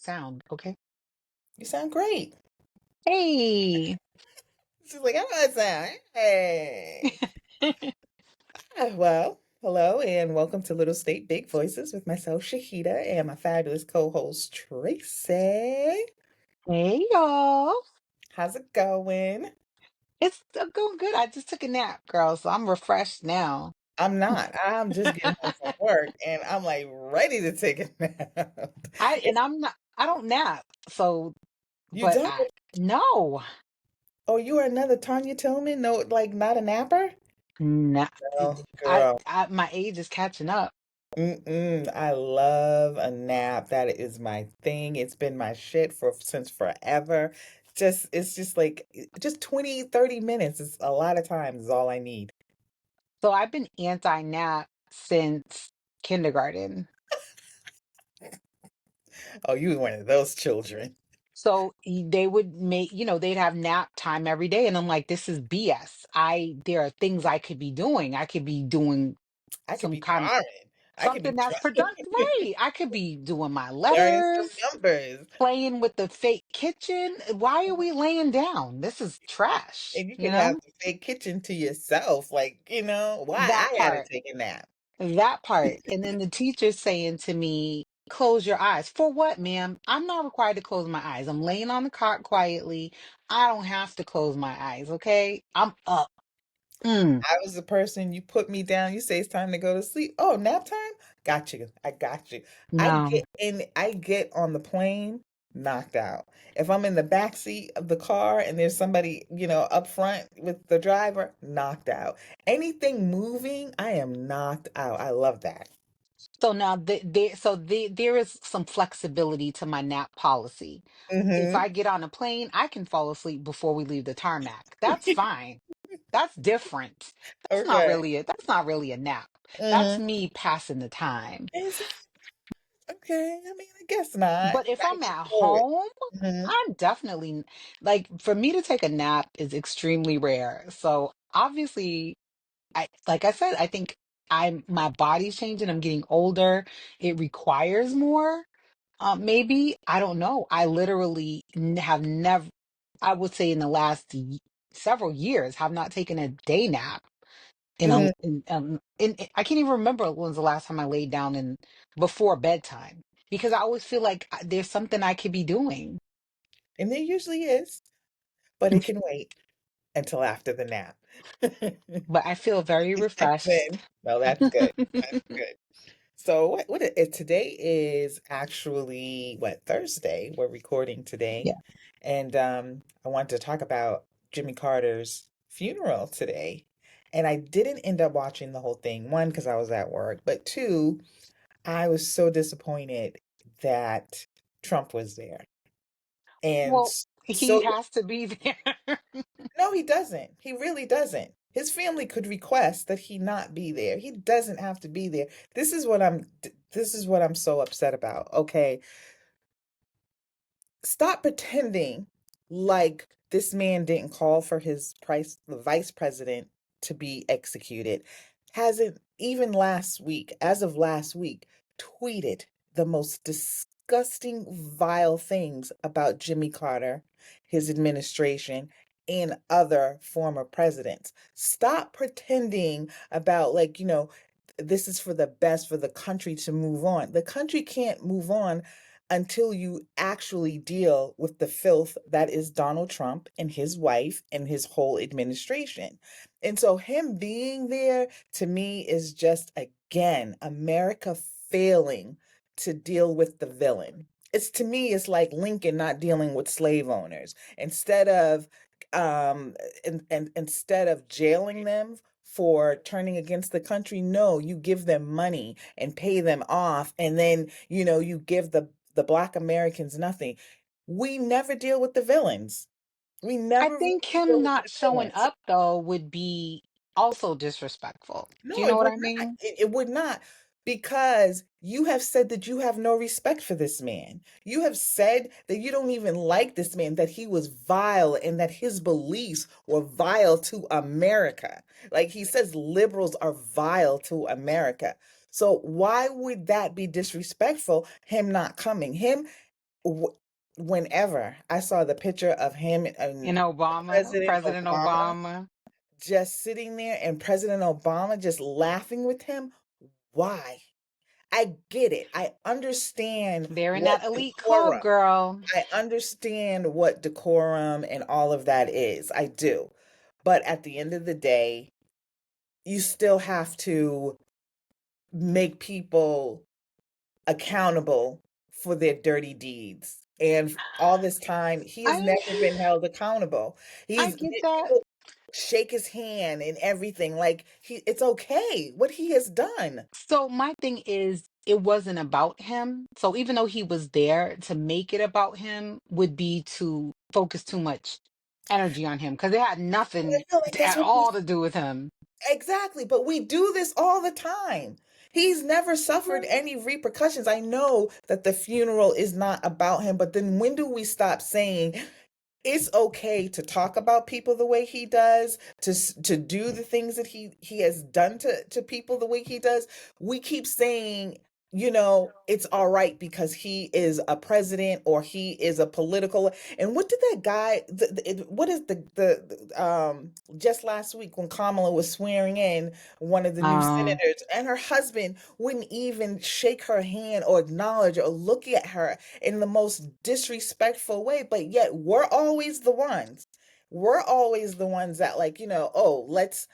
sound, okay? You sound great. Hey. She's like, how do I sound? Hey. Well, hello and welcome to Little State Big Voices with myself, Shahida, and my fabulous co-host, Tracey. Hey, y'all. How's it going? It's going good. I just took a nap, girl, so I'm refreshed now. I'm not. I'm just getting home from work and I'm like ready to take a nap. It's I don't nap. So, you but don't? no. Oh, you are another Tanya Tillman? No, like not a napper? Nah, Oh, girl. my age is catching up. Mm-mm. I love a nap. That is my thing. It's been my shit for since forever. It's just like just 20, 30 minutes is a lot of times is all I need. So I've been anti-nap since kindergarten. Oh, you one of those children. So they would make, they'd have nap time every day. And I'm like, this is BS. There are things I could be doing. I could be doing I could some be kind drawing. I could be something that's productive. drawing, Right. I could be doing my learning some letters, numbers. playing with the fake kitchen. Why are we laying down? This is trash, And you you could have know? the fake kitchen to yourself. Like, why That I gotta part. take a nap. That part. And then the teacher saying to me, close your eyes. For what, ma'am? I'm not required to close my eyes. I'm laying on the cot quietly. I don't have to close my eyes, okay? I'm up. Mm, I was the person you put me down. You say it's time to go to sleep. Oh, nap time? Got you. I got you. no. I get on the plane knocked out. If I'm in the back seat of the car and there's somebody, up front with the driver, knocked out. Anything moving, I am knocked out. I love that. So now there is some flexibility to my nap policy. If Mm-hmm. I get on a plane, I can fall asleep before we leave the tarmac. That's fine. That's different. Okay. That's not really a nap. That's Mm-hmm. me passing the time. Is it? Okay. I mean, I guess not. But if Gotta I'm get at through it. home, Mm-hmm. I'm definitely like for me to take a nap is extremely rare. So obviously, like I said, I think my body's changing. I'm getting older. It requires more. Maybe I don't know. I literally have never. I would say in the last several years have not taken a day nap Mm-hmm. I can't even remember when was the last time I laid down in before bedtime because I always feel like there's something I could be doing, And there usually is, but it can wait until after the nap. but I feel very refreshed. Then, well, that's good. That's good. So today is actually what Thursday. We're recording today, Yeah. and I wanted to talk about Jimmy Carter's funeral today. And I didn't end up watching the whole thing. One, because I was at work, but two, I was so disappointed that Trump was there. And Well, he so has to be there. no, he doesn't. He really doesn't. His family could request that he not be there. He doesn't have to be there. This is what I'm so upset about. Okay, stop pretending like this man didn't call for the vice president to be executed. Hasn't even last week, as of last week, tweeted the most disgusting, vile things about Jimmy Carter, his administration, and other former presidents. Stop pretending about, like, this is for the best for the country to move on. The country can't move on until you actually deal with the filth that is Donald Trump and his wife and his whole administration. And so, him being there to me is just, again, America failing to deal with the villain. It's to me, it's like Lincoln not dealing with slave owners. Um, instead of jailing them for turning against the country, no, you give them money and pay them off, and then you give the Black Americans nothing. We never deal with the villains. We I never think really deal him with not the showing villains. up though would be also disrespectful. Do No, you know it what would I not. mean? It would not, because you have said that you have no respect for this man. You have said that you don't even like this man, that he was vile and that his beliefs were vile to America. Like he says, liberals are vile to America. So why would that be disrespectful? Him not coming, him. wh- whenever I saw the picture of him and In Obama, President President Obama Obama, just sitting there and President Obama just laughing with him, why? I get it. I understand they're in what that elite club, decorum. girl. I understand what decorum and all of that is. I do. But at the end of the day, you still have to make people accountable for their dirty deeds. And all this time, he has I never been held accountable. I He's get that. people shake his hand and everything. Like it's okay what he has done. So my thing is, it wasn't about him. So even though he was there, to make it about him would be to focus too much energy on him because it had I nothing feel like that's at what we all to do with him. exactly, but we do this all the time. He's never suffered any repercussions. I know that the funeral is not about him, but then when do we stop saying it's okay to talk about people the way he does, to do the things that he has done to people the way he does? We keep saying, it's all right because he is a president or he is a political. And what did that guy? What is just last week when Kamala was swearing in one of the new Um, senators, and her husband wouldn't even shake her hand or acknowledge or look at her in the most disrespectful way, but yet we're always the ones that, like, oh, let's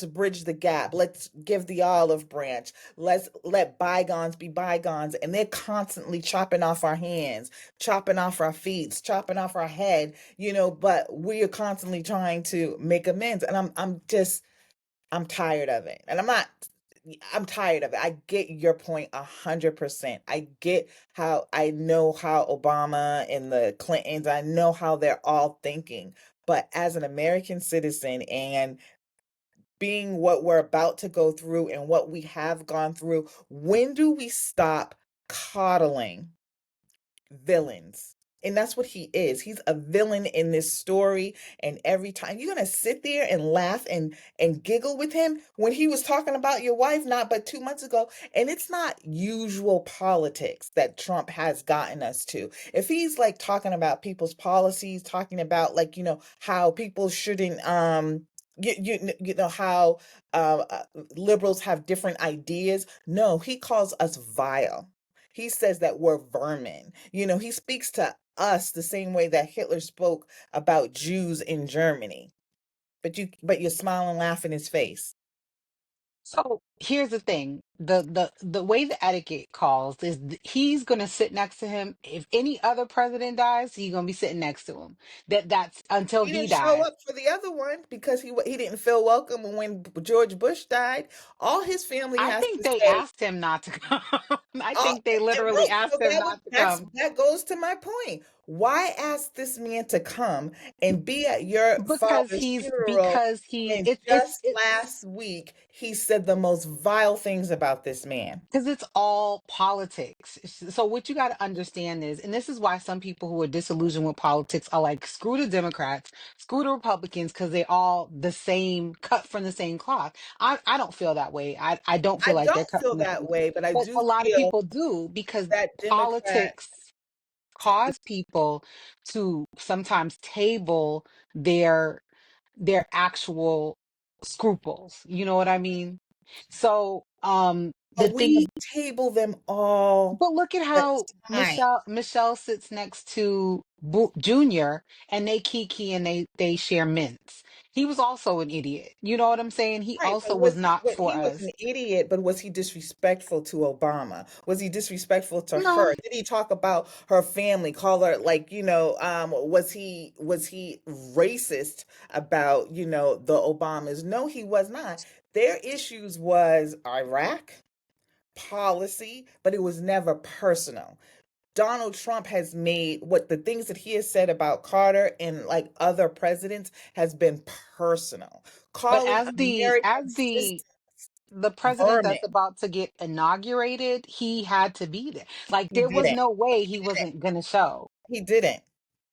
bridge the gap, let's give the olive branch, let's let bygones be bygones, and they're constantly chopping off our hands, chopping off our feet, chopping off our head, but we are constantly trying to make amends, and I'm tired of it. And I'm tired of it. I get your point 100%. I get how I know how Obama and the Clintons, I know how they're all thinking. But as an American citizen and being what we're about to go through and what we have gone through, when do we stop coddling villains? And that's what he is. He's a villain in this story. And every time you're gonna sit there and laugh and giggle with him when he was talking about your wife not but 2 months ago. And it's not usual politics that Trump has gotten us to. If he's like talking about people's policies, talking about, like, how people shouldn't how uh, uh, liberals have different ideas. No, he calls us vile. He says that we're vermin. He speaks to us the same way that Hitler spoke about Jews in Germany. But you smile and laugh in his face. so here's the thing: the way the etiquette calls is he's gonna sit next to him. If any other president dies, he's gonna be sitting next to him. That's until He he didn't show dies. up for the other one because he didn't feel welcome when George Bush died. All his family I has think to they say, asked him not to come. I oh, think they literally right. So asked him not to come that goes to my point. Why ask this man to come and be at your because father's he's funeral because he when it, just it's last week he said the most vile things about this man? because it's all politics. So what you got to understand is, and this is why some people who are disillusioned with politics are like, screw the Democrats, screw the Republicans, because they all the same, cut from the same cloth. I don't feel that way. I don't I feel like they're don't cut feel from the that same, way, but I but do a lot of feel people do because that Democrat. politics cause people to sometimes table their actual scruples. You know what I mean? So the But thing, we table them all but look at the how time. Michelle sits next to Junior, and they kiki and they share mints. He was also an idiot. You know what I'm saying? He Right, also was not but for he was us. an idiot, but was he disrespectful to Obama? Was he disrespectful to No, her? Did he talk about her family, call her, like, was he racist about, the Obamas? No, he was not. Their issues was Iraq policy, but it was never personal. Donald Trump has made what the things that he has said about Carter and like other presidents has been personal, but calling American as citizens the president vermin. that's about to get inaugurated, he had to be there. Like He there was didn't. no way he He didn't. wasn't gonna show. He didn't.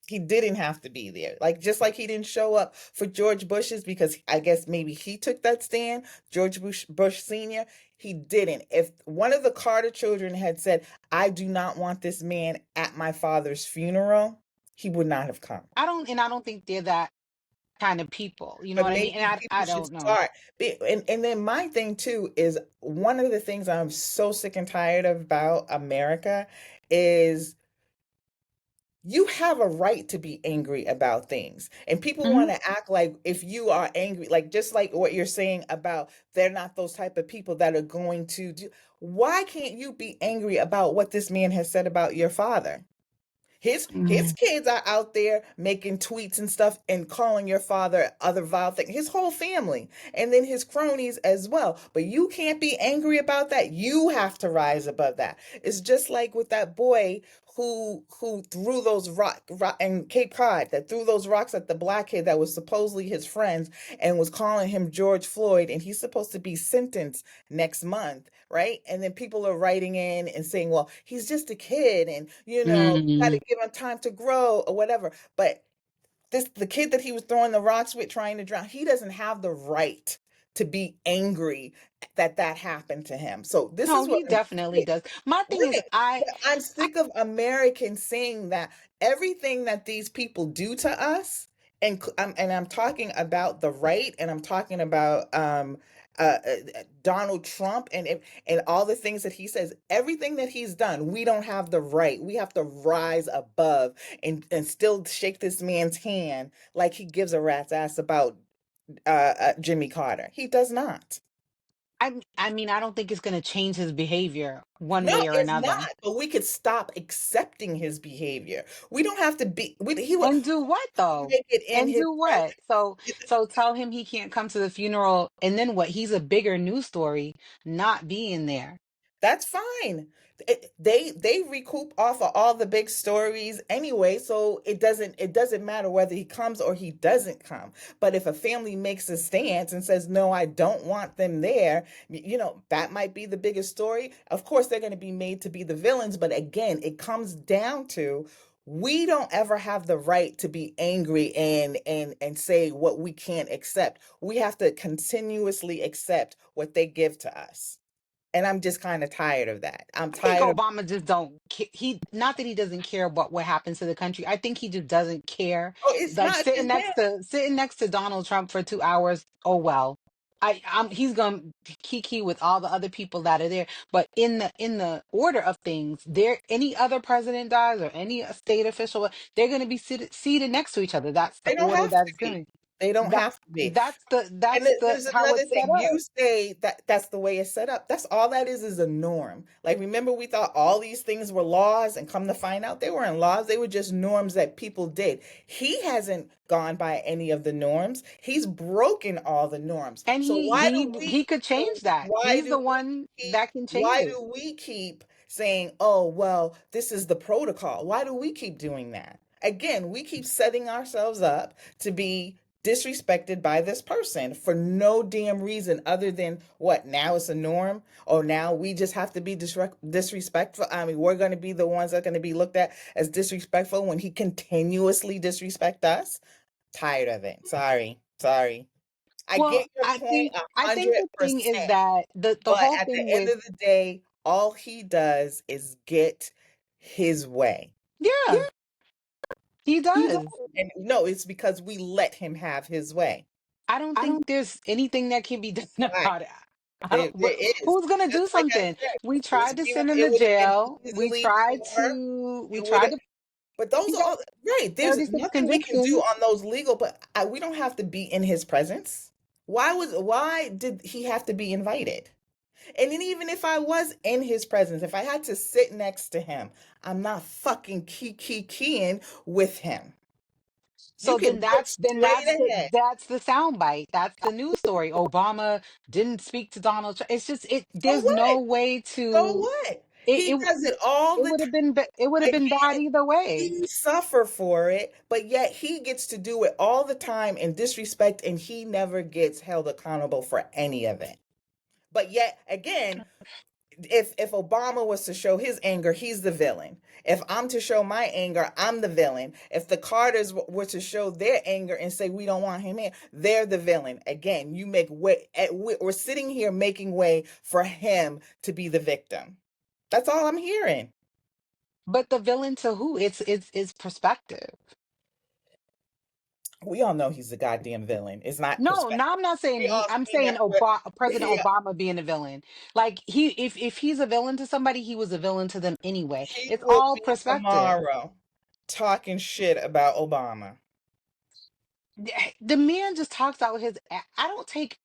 He didn't have to be there. Like, just like he didn't show up for George Bush's because I guess maybe he took that stand, George Bush Sr. He didn't. If one of the Carter children had said, I do not want this man at my father's funeral, he would not have come. I don't think they're that kind of people. You know But what I mean? And maybe people I should don't know. start. And then my thing too is one of the things I'm so sick and tired of about America is you have a right to be angry about things. And people Hmm. want to act like if you are angry, like just like what you're saying about they're not those type of people that are going to do. Why can't you be angry about what this man has said about your father? His kids are out there making tweets and stuff and calling your father other vile things. His whole family, and then his cronies as well. But you can't be angry about that. You have to rise above that. It's just like with that boy who threw those rock in Cape Cod that threw those rocks at the black kid that was supposedly his friends and was calling him George Floyd, and he's supposed to be sentenced next month, right? And then people are writing in and saying, well, he's just a kid and, got Mm. to give him time to grow or whatever. But the kid that he was throwing the rocks with trying to drown, he doesn't have the right to be angry that that happened to him. So this No, is what he I'm definitely sick. does. My thing is, Right. But I'm sick of Americans saying that everything that these people do to us, and I'm talking about the right, and I'm talking about Donald Trump and all the things that he says, everything that he's done, we don't have the right. We have to rise above and still shake this man's hand like he gives a rat's ass about Jimmy Carter. He does not. I mean, I don't think it's going to change his behavior one No, way or it's another. not. But we could stop accepting his behavior. We don't have to be. He would And do what though? make it in And his do what? presence. So tell him he can't come to the funeral, and then what? He's a bigger news story not being there. That's fine. They recoup off of all the big stories anyway, so it doesn't matter whether he comes or he doesn't come. But if a family makes a stance and says, "No, I don't want them there," that might be the biggest story. Of course, they're going to be made to be the villains, but again, it comes down to we don't ever have the right to be angry and say what we can't accept. We have to continuously accept what they give to us. And I'm just kind of tired of that. I'm I think tired of, Obama just don't he not that he doesn't care about what happens to the country. I think he just doesn't care. oh, it's Like not just him. sitting next to Donald Trump for 2 hours. Oh well. He's gonna kiki with all the other people that are there. But in the order of things, there any other president dies or any state official, they're gonna be seated next to each other. That's the They don't order have to that it's be. going. They don't That have to be. And that's the there's how another it's set thing. up. You say that that's the way it's set up. That's all that is a norm. Like, remember, we thought all these things were laws, and come to find out they weren't laws. They were just norms that people did. He hasn't gone by any of the norms. He's broken all the norms. And So why do he we, could so change that. why He's do the one keep, that can change why it. do we keep saying, oh, well, this is the protocol? Why do we keep doing that? Again, we keep setting ourselves up to be disrespected by this person for no damn reason other than what now it's a norm or now we just have to be disrespectful. I mean, we're going to be the ones that are going to be looked at as disrespectful when he continuously disrespect us. Tired of it. Sorry. I Well, get your point a I think hundred the thing is percent, that the but whole at the thing end with of the day, all he does is get his way. yeah, he He does. does. And no, it's because we let him have his way. I don't think there's anything that can be done Right. about it. I There, don't there is. who's gonna Just do like I something? said, We tried to send him it to would have been jail. easily for We it would tried have, to but those he are got all right. There's 36 nothing we can do convictions. on those legal, but we don't have to be in his presence. Why did he have to be invited? And then even if I was in his presence, if I had to sit next to him, I'm not fucking keying with him. You So can look then straight ahead. that's the soundbite. That's the news story. Obama didn't speak to Donald Trump. It's just So there's what? no way So to what? it He does it all the time. it would have been bad Again, either way. we suffer for it, but yet he gets to do it all the time and disrespect, and he never gets held accountable for any of it. But yet again, if Obama was to show his anger, he's the villain. If I'm to show my anger, I'm the villain. If the Carters were to show their anger and say we don't want him here, they're the villain. Again, you make way. We're sitting here making way for him to be the victim. That's all I'm hearing. But the villain to who? It's perspective. We all know he's the goddamn villain. It's not No, perspective. no, I'm not We saying he. all I'm seen saying that. But President he Obama being a villain. Like if he's a villain to somebody, he was a villain to them anyway. he It's will all be perspective. tomorrow talking shit about Obama. The man just talks out his. I don't take.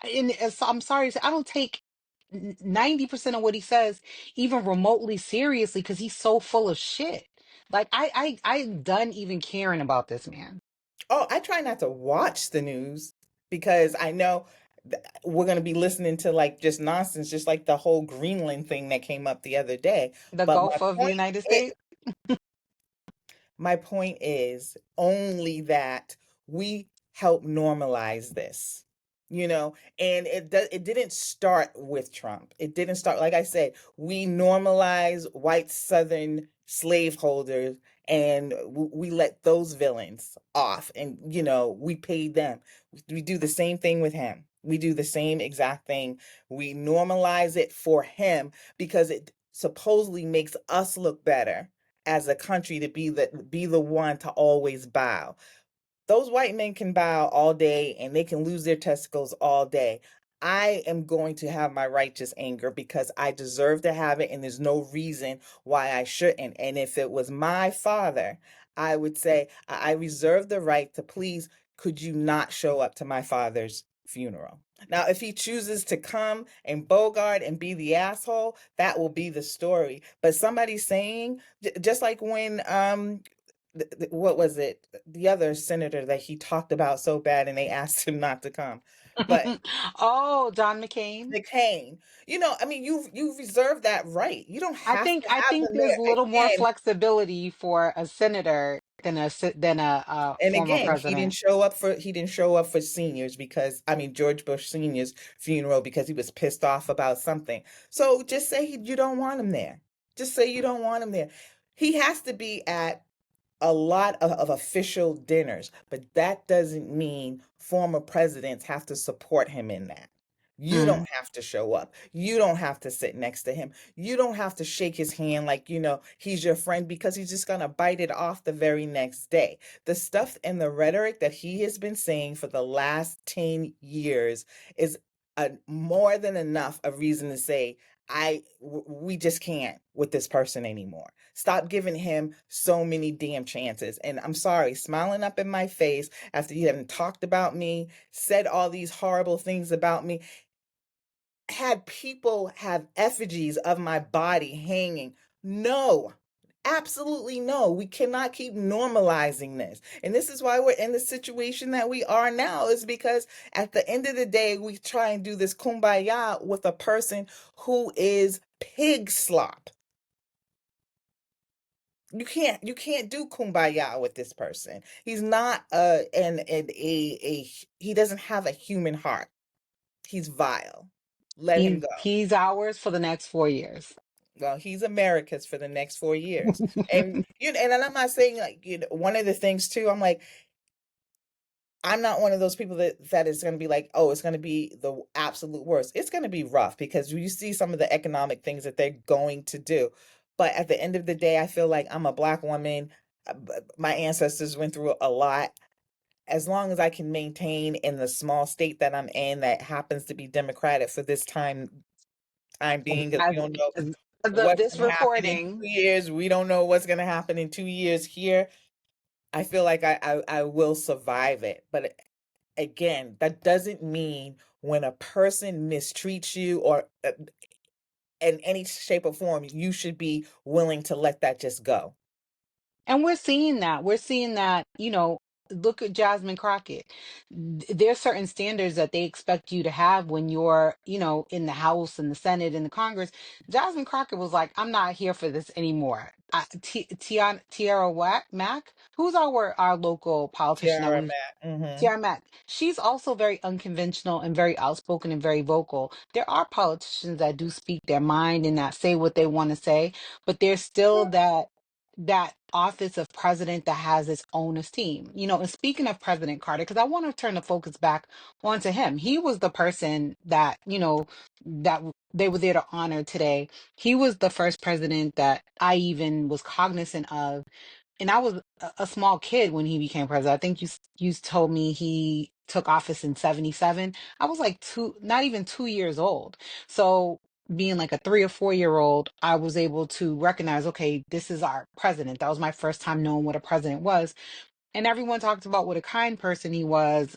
I'm sorry to say, I don't take 90% of what he says even remotely seriously because he's so full of shit. Like I'm done even caring about this man. Oh, I try not to watch the news because I know we're going to be listening to like just nonsense, just like the whole Greenland thing that came up the other day. The But Gulf of the United States. my point is only that we help normalize this, you know, and it didn't start with Trump. It didn't start, like I said, we normalize white Southern slaveholders and we let those villains off and, you know, we paid them. We do the same thing with him. We do the same exact thing. We normalize it for him because it supposedly makes us look better as a country to be the one to always bow. Those white men can bow all day and they can lose their testicles all day. I am going to have my righteous anger because I deserve to have it and there's no reason why I shouldn't. And if it was my father, I would say I reserve the right to please, could you not show up to my father's funeral? Now, if he chooses to come and bogart and be the asshole, that will be the story. But somebody saying, just like when what was it? The other senator that he talked about so bad and they asked him not to come. But Oh, John McCain. McCain, you know, I mean, you've reserved that right. You don't I have think to I have think them there's a there little more again. flexibility for a senator than a And former again, he didn't president. show up for he didn't show up for seniors because I mean George Bush Senior's funeral because he was pissed off about something. So just say you don't want him there. Just say you don't want him there. He has to be at a lot of official dinners, but that doesn't mean former presidents have to support him in that. You Mm. don't have to show up. You don't have to sit next to him. You don't have to shake his hand like, you know, he's your friend because he's just going to bite it off the very next day. The stuff and the rhetoric that he has been saying for the last 10 years is more than enough a reason to say, we just can't with this person anymore. Stop giving him so many damn chances. And I'm sorry, smiling up in my face after you haven't talked about me, said all these horrible things about me, had people have effigies of my body hanging. No, absolutely no. We cannot keep normalizing this. And this is why we're in the situation that we are now, is because at the end of the day, we try and do this kumbaya with a person who is pig slop. You can't do kumbaya with this person. He's not he doesn't have a human heart. He's vile. Let him go. He's ours for the next 4 years. Well, he's America's for the next 4 years. And and I'm not saying like one of the things too, I'm like, I'm not one of those people that is going to be like, oh, it's going to be the absolute worst. It's going to be rough because you see some of the economic things that they're going to do. But at the end of the day, I feel like I'm a black woman. My ancestors went through a lot. As long as I can maintain in the small state that I'm in that happens to be democratic for this time being, because we As, don't know as of what's this going to happen in recording, 2 years. We don't know what's going to happen in 2 years here. I feel like I will survive it. But again, that doesn't mean when a person mistreats you or in any shape or form, you should be willing to let that just go. and we're seeing that. We're seeing that, look at Jasmine Crockett. There's certain standards that they expect you to have when you're, in the House and the Senate and the Congress. Jasmine Crockett was like, I'm not here for this anymore. Tiara Mack, who's our local politician that Tiara we've Matt. Mm-hmm. Tiara Mack. She's also very unconventional and very outspoken and very vocal. There are politicians that do speak their mind and that say what they want to say, but there's still that office of president that has its own esteem. And speaking of President Carter, because I want to turn the focus back onto him. He was the person that, that they were there to honor today. He was the first president that I even was cognizant of, and I was a small kid when he became president. I think you told me he took office in 77. I was like not even 2 years old. So being like a 3 or 4 year old, I was able to recognize, okay, this is our president. That was my first time knowing what a president was. And everyone talked about what a kind person he was,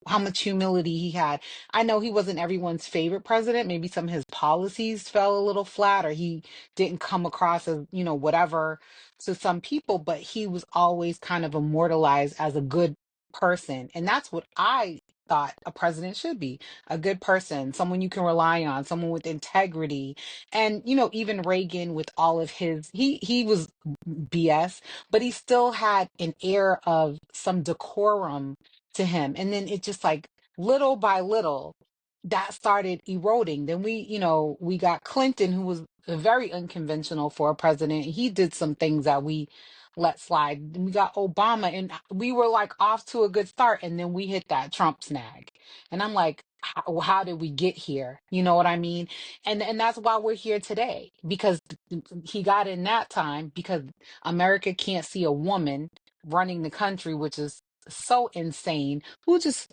how much humility he had. I know he wasn't everyone's favorite president. Maybe some of his policies fell a little flat, or he didn't come across as, whatever to some people, but he was always kind of immortalized as a good person. And that's what I thought a president should be: a good person, someone you can rely on, someone with integrity. And, even Reagan, with all of his, he was BS, but he still had an air of some decorum to him. And then it just like little by little, that started eroding. Then we got Clinton, who was very unconventional for a president. He did some things that we let slide. Then we got Obama, and we were like off to a good start. And then we hit that Trump snag. And I'm like, how did we get here? You know what I mean? And that's why we're here today, because he got in that time, because America can't see a woman running the country, which is so insane. Who just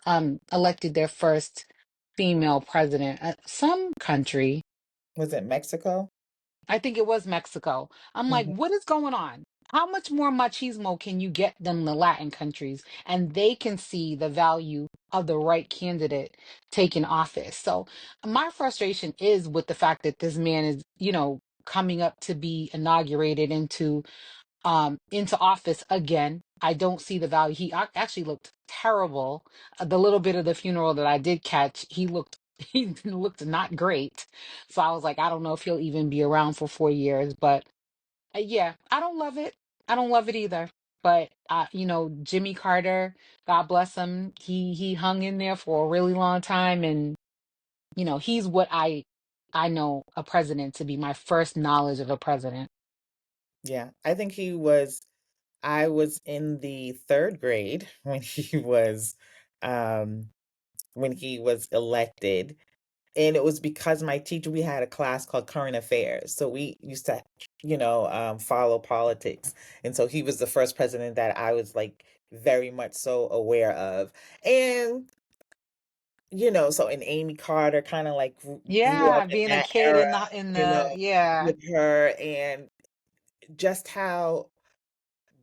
elected their first female president? Some country, Was it Mexico? I think it was Mexico. I'm like, Hmm. what is going on? How much more machismo can you get than the Latin countries? And they can see the value of the right candidate taking office. So my frustration is with the fact that this man is, coming up to be inaugurated into office again. I don't see the value. He actually looked terrible. The little bit of the funeral that I did catch, he looked not great. So I was like, I don't know if he'll even be around for 4 years. But yeah, I don't love it. I don't love it either. But Jimmy Carter, God bless him, he hung in there for a really long time, and he's what I know a president to be. My first knowledge of a president. Yeah, I think he was. I was in the third grade um, when he was elected, and it was because my teacher, we had a class called current affairs, so we used to follow politics, and so he was the first president that I was like very much so aware of. And so, and Amy Carter kind of like grew up Yeah, in being a that kid era, in you know the yeah. with her, and just how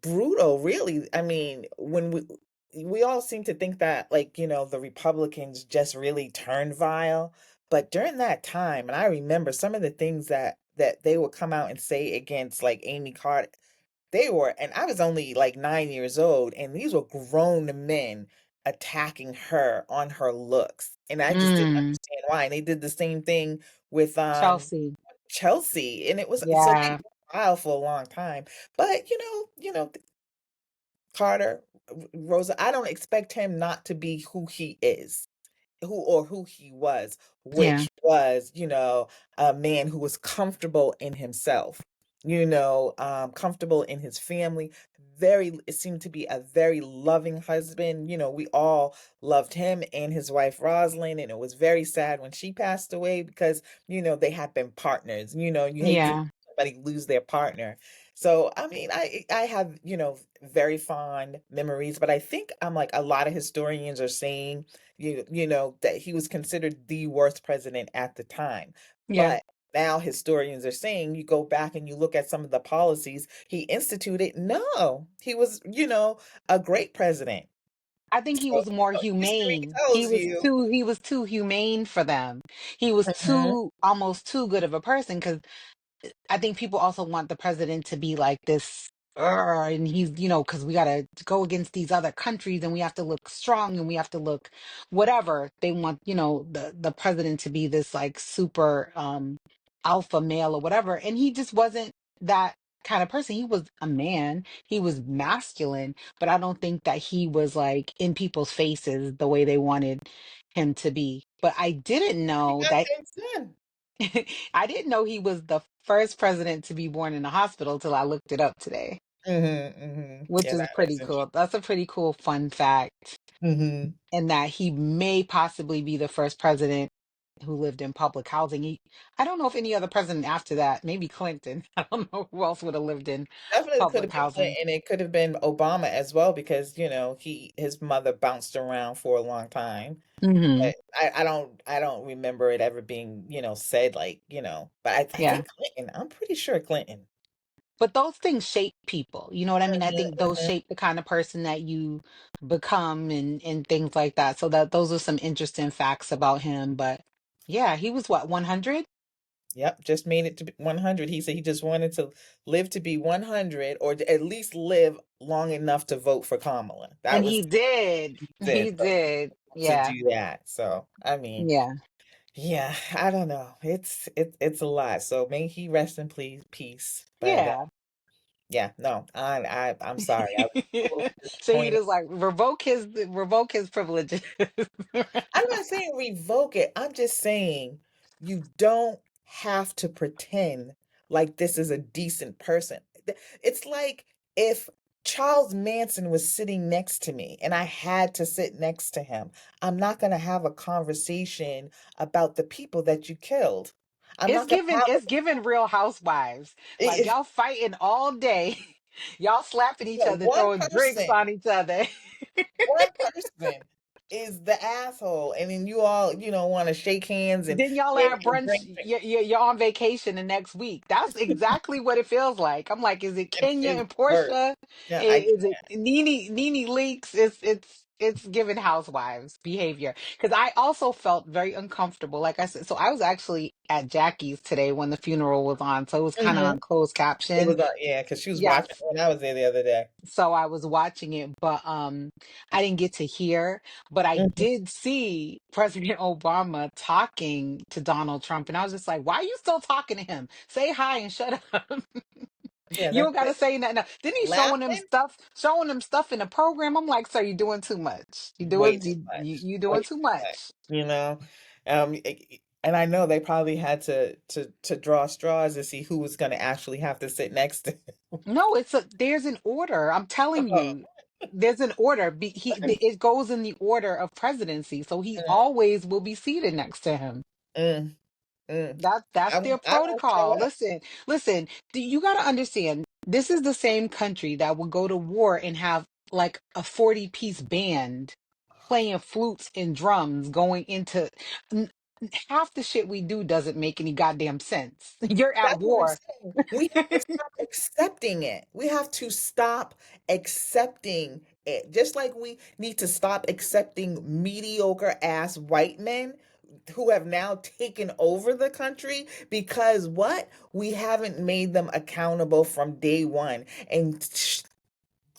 brutal, really. I mean, when we all seem to think that, like, the Republicans just really turned vile, but during that time, and I remember some of the things that they would come out and say against, like, Amy Carter. And I was only like 9 years old, and these were grown men attacking her on her looks, and I just didn't Mm, understand why. And they did the same thing with Chelsea. Chelsea, and it was so they Yeah. were wild for a long time. But Carter, Rosa, I don't expect him not to be who he is, who he was, Yeah. which was, a man who was comfortable in himself, comfortable in his family. It seemed to be a very loving husband. We all loved him and his wife Rosalind, and it was very sad when she passed away because, they had been partners. You hate to see Yeah. somebody lose their partner. So, I mean, I have, very fond memories, but I think I'm like a lot of historians are saying that he was considered the worst president at the time. Yeah. But now historians are saying, you go back and you look at some of the policies he instituted. No, he was, a great president. I think he So, was more history humane. tells you. He was too humane for them. He was Mhm. too almost too good of a person, because I think people also want the president to be like this. and he's, because we got to go against these other countries and we have to look strong and we have to look whatever. They want, the president to be this like super alpha male or whatever. And he just wasn't that kind of person. He was a man, he was masculine, but I don't think that he was like in people's faces the way they wanted him to be. But I didn't He know got that. 10 I didn't know he was the first president to be born in a hospital till I looked it up today, which Yeah, is that's pretty interesting. cool. That's a pretty cool fun fact. Hmm. And that he may possibly be the first president who lived in public housing. I don't know if any other president after that, maybe Clinton. I don't know who else would have lived in Definitely could public have been housing. Clinton. It could have been Obama as well because, his mother bounced around for a long time. Hmm. But I don't remember it ever being, said like, but I Yeah. think Clinton, I'm pretty sure Clinton. But those things shape people. You know what I mean? I Mhm, think those mhm. shape the kind of person that you become and things like that. So that those are some interesting facts about him. But yeah, he was what, 100? Yep, just made it to 100. He said he just wanted to live to be 100 or to at least live long enough to vote for Kamala. That And was he did. it, He did. to Yeah. do that. So, I mean, Yeah. yeah, I don't know. It's a lot. So may he rest in peace. But Yeah. yeah, no, I'm sorry. I was totally disappointed. Shahida's like revoke his privileges. I'm not saying revoke it. I'm just saying you don't have to pretend like this is a decent person. It's like if Charles Manson was sitting next to me and I had to sit next to him, I'm not going to have a conversation about the people that you killed. I'm It's not going to given have it's given Real Housewives. Like it, y'all fighting all day. Y'all slapping each other, one throwing drinks person. on each other. One person is the asshole, and then you all, want to shake hands and Then y'all and, have and brunch. drink You're on vacation the next week. That's exactly what it feels like. I'm like, is it Kenya it's and worse. Portia? Yeah, Is it Nene Leaks? It's given housewives behavior. Because I also felt very uncomfortable. Like I said, so I was actually at Jackie's today when the funeral was on, so it was kind of hmm on closed it caption. was yeah, because she was watching Yes. when I was there the other day. So I was watching it, but I didn't get to hear, but I Hmm. did see President Obama talking to Donald Trump, and I was just like, why are you still talking to him? Say hi and shut up. Yeah, You don't that's gotta it. say nothing. Then he's Laughing showing him stuff in the program. I'm like, sir, you're doing too much. way too much, You way doing too too much. much. And I know they probably had to draw straws to see who was going to actually have to sit next to No, there's an order. I'm telling you, there's an order. him. It goes in the order of presidency, so he always will be seated next to him. Mm, mm. That's their I won't show protocol. up. Listen. You got to understand. This is the same country that will go to war and have like a 40-piece band playing flutes and drums going into n- half the shit we do doesn't make any goddamn sense. You're at That's what I'm war. saying. We have to stop accepting it. We have to stop accepting it. Just like we need to stop accepting mediocre ass white men who have now taken over the country because what? We haven't made them accountable from day one. And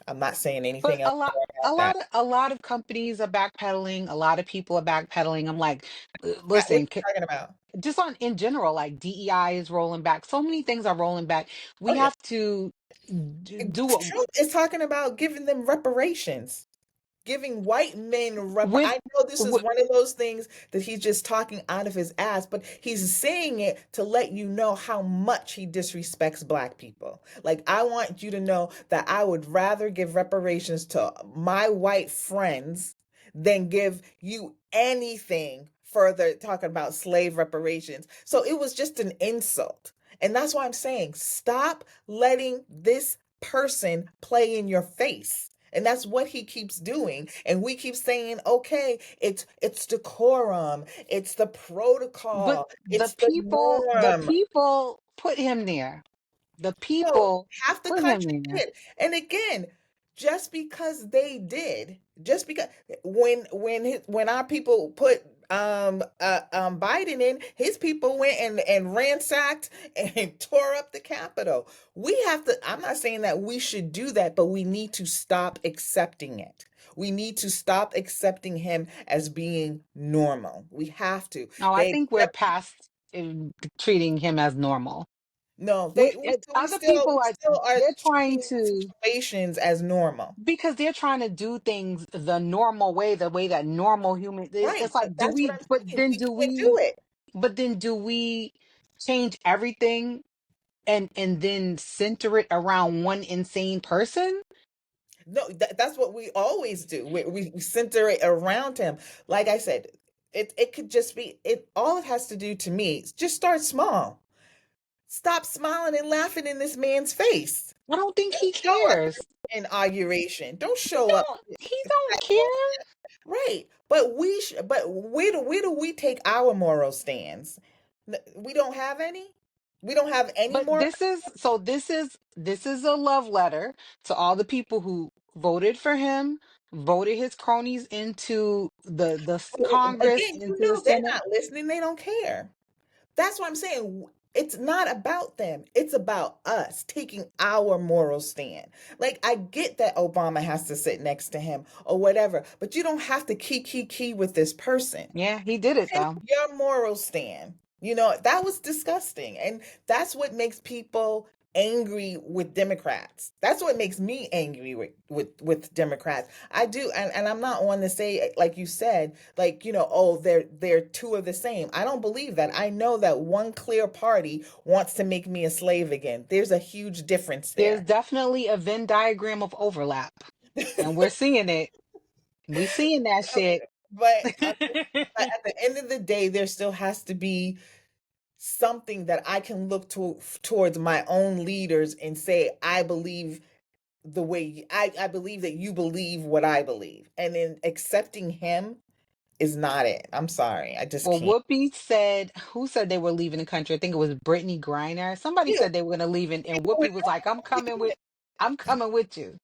I'm not saying But anything else more about that. a lot of companies are backpedaling. A lot of people are backpedaling. I'm like, What are listen, you talking about? just on in general, like DEI is rolling back. So many things are rolling back. Oh We yeah. have to do what Truth is talking about giving them reparations. Giving white men with, I know this is with one of those things that he's just talking out of his ass, but he's saying it to let you know how much he disrespects black people. Like I want you to know that I would rather give reparations to my white friends than give you anything further talking about slave reparations. So it was just an insult. And that's why I'm saying stop letting this person play in your face. And that's what he keeps doing. And we keep saying, okay, it's decorum, it's the but protocol, the it's the norm. people put him there. The No, people half the put him country there. did. And again, just because they did, just because when our people put Biden in, his people went and ransacked and tore up the Capitol. We have to, I'm not saying that we should do that, but we need to stop accepting it. We need to stop accepting him as being normal. We have to. No, I They think we're accept, past treating him as normal. no, Other people we are still are they're trying treating to situations as normal. because they're trying to do things the normal way, the way that normal human. Right. It's like, do That's what we? I'm But saying. then We do can't do we? it. But then do we change everything and then center it around one insane person? No, that's what we always do. We center it around him. Like I said, it could just be it. All it has to do to me is just start small. Stop smiling and laughing in this man's face. I don't think Don't he show up cares. in inauguration. Don't He show up. don't. He don't care. Right. But but where do we take our moral stands? We don't have any. We don't have any But more. this is a love letter to all the people who voted for him, voted his cronies into the Congress, Again, into the they're Senate. not listening. They don't care. That's what I'm saying. It's not about them. It's about us taking our moral stand. Like, I get that Obama has to sit next to him or whatever, but you don't have to key with this person. Yeah, he did it Take though. your moral stand. That was disgusting. And that's what makes people angry with Democrats. That's what makes me angry with Democrats. I do, and I'm not one to say, like you said, like, oh, they're two of the same. I don't believe that. I know that one clear party wants to make me a slave again. There's a huge difference There's there. definitely a Venn diagram of overlap, and we're seeing it. We seeing that shit. But at the end of the day, there still has to be something that I can look towards my own leaders and say, I believe I believe that you believe what I believe. And then accepting him is not it. I'm sorry. I just Well, can't. Whoopi said, who said they were leaving the country? I think it was Brittany Griner. Somebody Yeah, said they were going to leave, and people would Whoopi was like, I'm coming with you."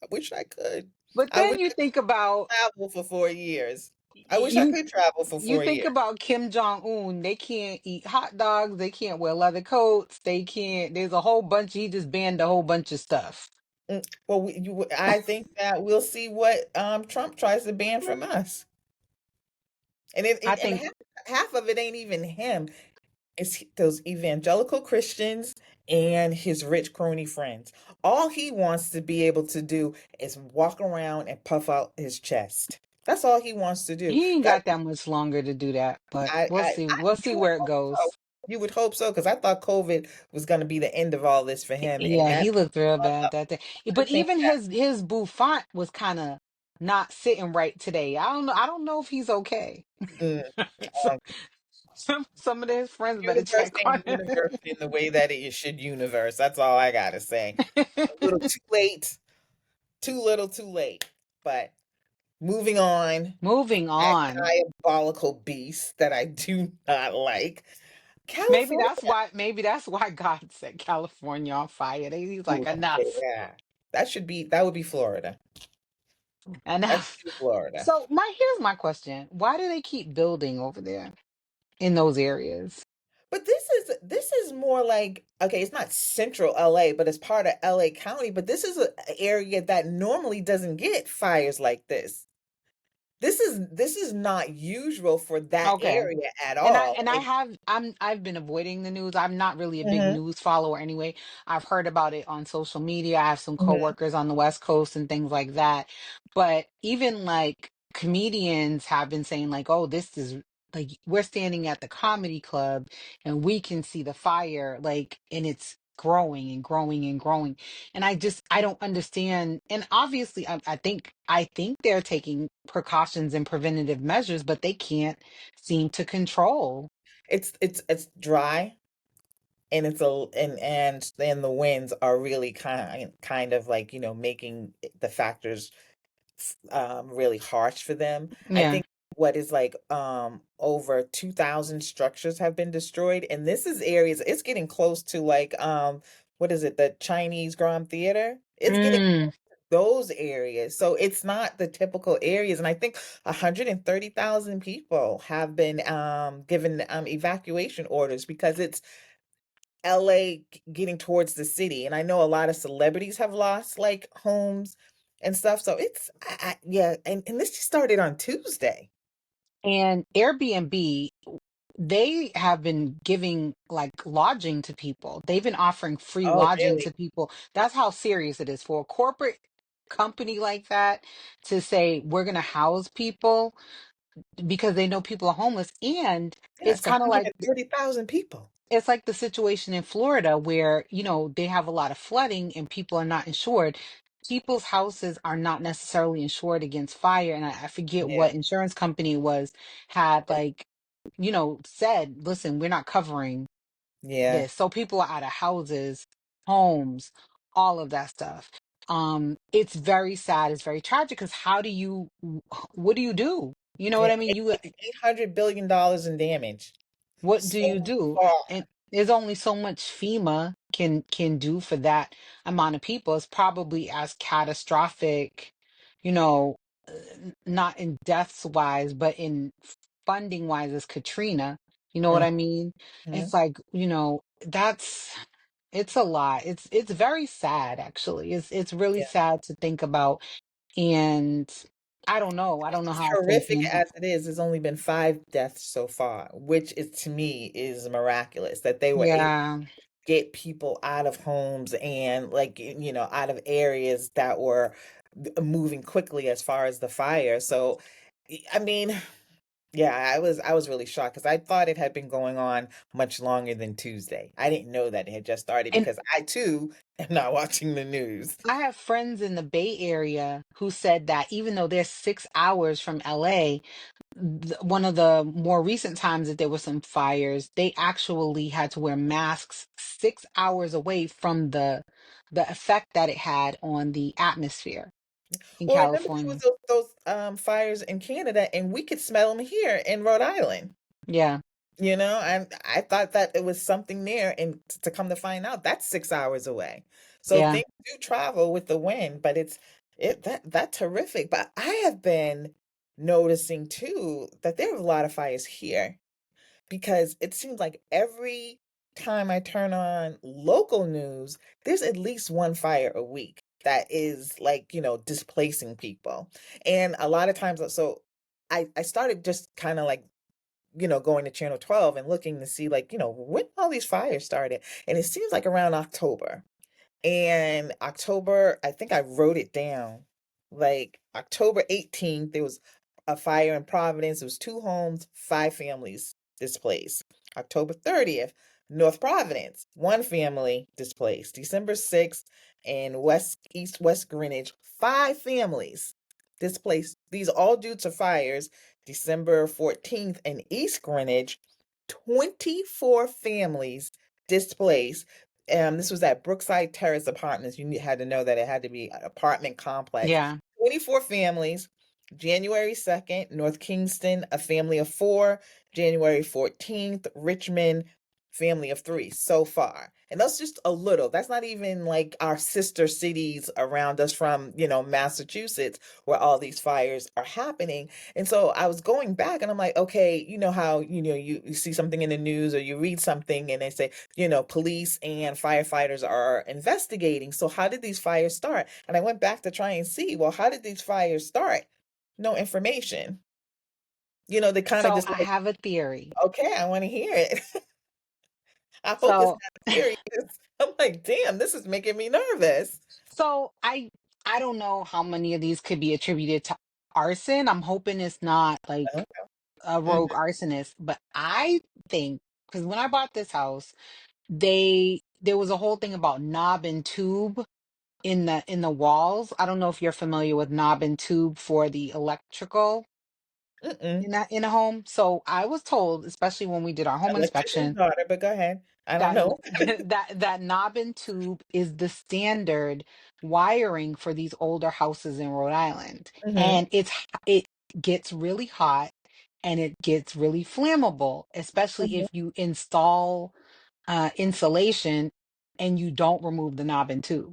I wish I could. But I then wish you I think about could travel for 4 years. I wish I you could travel for you 4 think years. about Kim Jong Un. They can't eat hot dogs. They can't wear leather coats. They can't. There's a whole bunch. He just banned a whole bunch of stuff. Well, I think that we'll see what Trump tries to ban from us. And I and think half of it ain't even him. It's those evangelical Christians and his rich crony friends. All he wants to be able to do is walk around and puff out his chest. That's all he wants to do. he ain't That got that much longer to do that. But we'll see. I We'll see you would where it hope so. goes. You would hope so because I thought COVID was going to be the end of all this for him, and Yeah, he that's looked real bad that day. one But thing. even his bouffant was kind of not sitting right today. I don't know. I don't know if he's okay. Mm, So, um, some of his friends better universe check on ain't him. universe in the way that it should universe. That's all I gotta say. A little too late, too little, too late. But moving on. Moving That on. diabolical beast that I do not like. Maybe California. that's why. Maybe that's why God set California on fire. He's Ooh, like, enough, yeah. That would be Florida. That enough. should be Florida. So here's my question: why do they keep building over there in those areas? But this is more like, okay, it's not central LA, but it's part of LA County, but this is an area that normally doesn't get fires like this. This is not usual for that Okay. area at And I all. and I Like, have I've been avoiding the news. I'm not really a big mhm, news follower anyway. I've heard about it on social media. I have some mhm, coworkers on the West Coast and things like that. But even like comedians have been saying like, "Oh, this is like we're standing at the comedy club and we can see the fire like and it's growing and growing and growing." And I don't understand. And obviously I think they're taking precautions and preventative measures, but they can't seem to control. it's dry, and it's a and then the winds are really kind of like, making the factors really harsh for them. I Yeah. think what is like over 2,000 structures have been destroyed, and this is areas, it's getting close to like what is it, the Chinese Grand Theater? It's getting Mm. those areas. So it's not the typical areas. And I think 130,000 people have been given evacuation orders because it's LA getting towards the city. And I know a lot of celebrities have lost like homes and stuff. So it's, yeah. And this just started on Tuesday. And Airbnb, they have been giving like lodging to people. They've been offering free Oh, lodging really? to people. That's how serious it is for a corporate company like that to say we're going to house people because they know people are homeless. And Yeah, it's it's kind of like 130,000 people. the situation in Florida where, they have a lot of flooding and people are not insured. People's houses are not necessarily insured against fire. And I forget Yeah. what insurance company it was, had like, said, listen, we're not covering Yeah. this. So people are out of houses, homes, all of that stuff. It's very sad. It's very tragic because what do you do? You know Yeah. what I mean? $800 billion in damage What do so you do? far. And there's only so much FEMA can do for that amount of people. It's probably as catastrophic, you know, not in deaths wise, but in funding wise as Katrina. You know what I mean? Mhm. It's like, it's a lot. It's very sad actually. It's really Yeah. sad to think about. And I don't know. I don't know As how I feel horrific being. as it is, there's only been 5 deaths so far, which is to me is miraculous that they were able Yeah. to get people out of homes and like out of areas that were moving quickly as far as the fire. So I mean, yeah, I was really shocked because I thought it had been going on much longer than Tuesday. I didn't know that it had just started And because I too am not watching the news. I have friends in the Bay Area who said that even though they're 6 hours from LA, one of the more recent times that there were some fires, they actually had to wear masks 6 hours away from the effect that it had on the atmosphere in Well, remember there was California. those fires in Canada, and we could smell them here in Rhode Island. Yeah, And I thought that it was something there, and to come to find out, that's 6 hours away. So yeah. things do travel with the wind, but that's horrific. But I have been noticing too that there are a lot of fires here because it seems like every time I turn on local news, there's at least one fire a week that is like, displacing people. And a lot of times, so I started just kind of like, going to channel 12 and looking to see like, when all these fires started. And it seems like around October. And October, I think I wrote it down. Like October 18th, there was a fire in Providence. It was 2 homes, 5 families displaced. October 30th, North Providence, 1 family displaced. December 6th, in West Greenwich, 5 families displaced. These all due to fires. December 14th, in East Greenwich, 24 families displaced. This was at Brookside Terrace Apartments. Had to know that it had to be an apartment complex. Yeah. 24 families. January 2nd, North Kingston, a family of 4. January 14th, Richmond, family of 3 so far. And that's just a little. That's not even like our sister cities around us from, Massachusetts, where all these fires are happening. And so I was going back and I'm like, okay, you know how, you see something in the news or you read something and they say, police and firefighters are investigating. So how did these fires start? And I went back to try and see, well, how did these fires start? No information. They kind of So just I like, have a theory. okay, I want to hear it. I hope it's So not serious. I'm like, damn, this is making me nervous. so I don't know how many of these could be attributed to arson. I'm hoping it's not like Uh, a mhm, rogue arsonist, but I think because when I bought this house, there was a whole thing about knob and tube in the walls. I don't know if you're familiar with knob and tube for the electrical mm-mm. in a home. So I was told, especially when we did our home Electrician's inspection, daughter, but go ahead. I don't that know. that knob and tube is the standard wiring for these older houses in Rhode Island. Hmm. And it gets really hot and it gets really flammable, especially if you install insulation and you don't remove the knob and tube.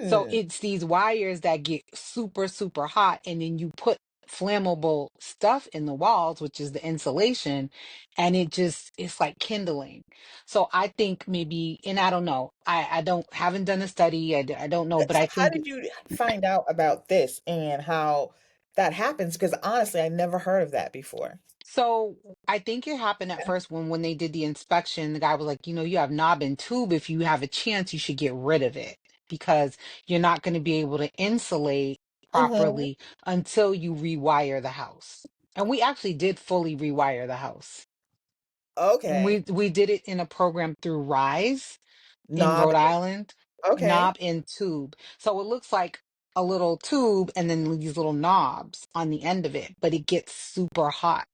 So Mm. it's these wires that get super, super hot, and then you put flammable stuff in the walls, which is the insulation, and it's like kindling. So I think maybe, and I don't know, I don't, haven't done a study, I don't know, but So I how think did you find out about this and how that happens? Because honestly, I never heard of that before. so. I think it happened at first when they did the inspection. The guy was like, you have knob and tube. If you have a chance, you should get rid of it because you're not going to be able to insulate Mm-hmm. properly until you rewire the house. And we actually did fully rewire the house. And Okay. we did it in a program through Rise in Knob. Rhode Island, Okay. knob and tube. So it looks like a little tube and then these little knobs on the end of it, but it gets super hot.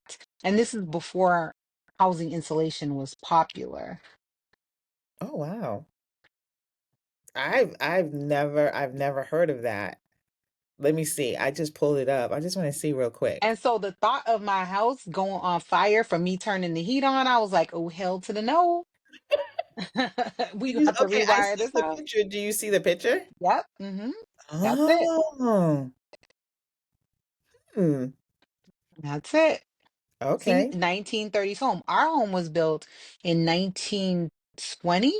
And this is before housing insulation was popular. Oh wow. I've never heard of that. Let me see. I just pulled it up. I just want to see real quick. And so the thought of my house going on fire from me turning the heat on, I was like, oh, hell to the no. We have to Okay, I rewire see this the house. picture. Do you see the picture? Yep. That's it. Oh. Hmm. That's it. See, Okay. 1930s home. Our home was built in 1920.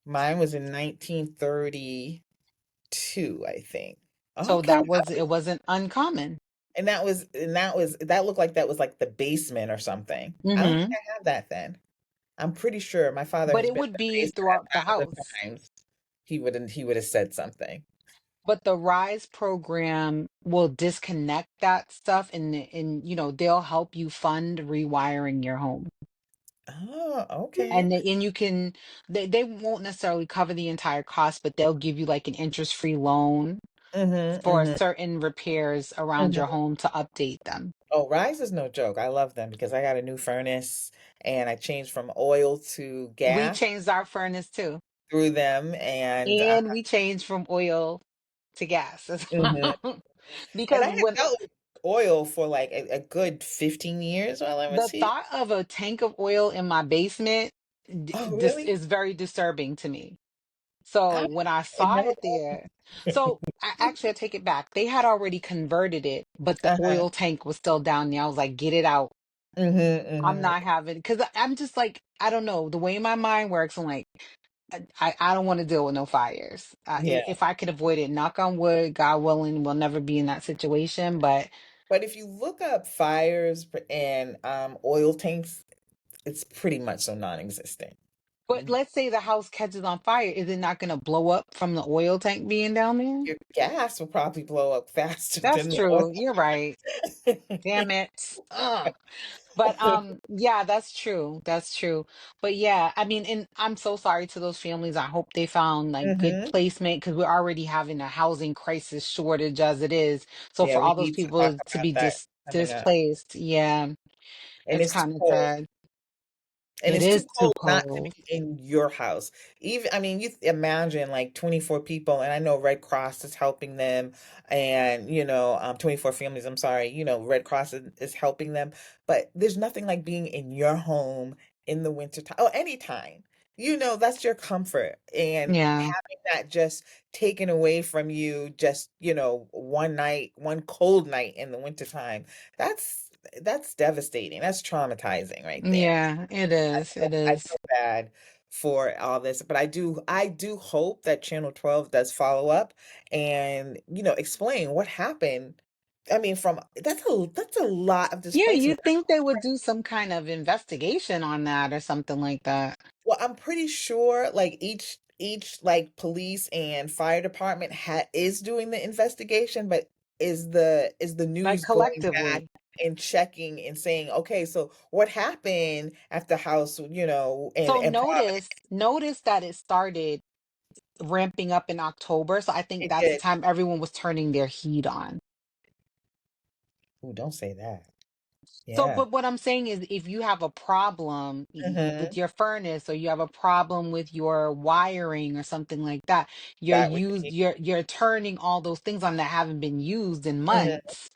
Mine was in 1932, I think. So Okay. it wasn't uncommon. That looked like that was like the basement or something. I don't think Hmm. I have that then. I'm pretty sure my father But has it been in would the be basement throughout the a thousand house. times. He would have said something. But the RISE program will disconnect that stuff and they'll help you fund rewiring your home. Oh, okay. And you can they won't necessarily cover the entire cost, but they'll give you like an interest-free loan Mm-hmm. for Mm-hmm. certain repairs around your Mm-hmm. home to update them. Oh, Rise is no joke. I love them because I got a new furnace and I changed from oil to We gas changed our furnace too. through them, and And we changed from oil to gas as mhm. well. And Because I had when dealt with oil for like a good 15 years while I was the here. thought of a tank of oil in my basement, Oh, this really? is very disturbing to me. So I when I had saw never it there, so I take it back. They had already converted it, but the Uh-huh. oil tank was still down there. I was like, get it out. Mm-hmm, I'm mm-hmm. not having, because I'm just like, I don't know, the way my mind works. I'm like, I don't want to deal with no fires. Yeah. If I could avoid it, knock on wood, God willing, we'll never be in that situation. But if you look up fires and oil tanks, it's pretty much so non-existent. But let's say the house catches on fire, is it not going to blow up from the oil tank being down there? Your gas will probably blow up faster That's than the oil. true. You're right. Damn it. Ugh. But yeah, that's true. That's true. But yeah, I mean, and I'm so sorry to those families. I hope they found like good Hmm. placement because we're already having a housing crisis shortage as it is. So Yeah, for we all those need to talk people to about be that coming up. displaced, yeah, And it's it's too kind of cold. sad. And It it's too is too cold not to cold. be in your house. Even, I mean, you imagine like 24 people, and I know Red Cross is helping them, and 24 families, I'm sorry, Red Cross is helping them. But there's nothing like being in your home in the winter time or anytime. That's your comfort. And Yeah. having that just taken away from you just, one night, one cold night in the wintertime, that's devastating. That's traumatizing right there. Yeah, it I is. feel It I is. feel bad for all this, but I do hope that Channel 12 does follow up and, explain what happened. I mean, from that's a lot of Yeah, you displacement. think they would do some kind of investigation on that or something like that, Well, I'm pretty sure like each like police and fire department is doing the investigation, but is the like news going back collectively. and checking and saying, okay, so what happened at the house, and So and notice that it started ramping up in October. So I think it that's the did. time everyone was turning their heat on. Ooh, don't say that. So, Yeah. but what I'm saying is, if you have a problem with Mhm. your furnace, or you have a problem with your wiring or something like that, That would be you're turning all those things on that haven't been used in mhm. months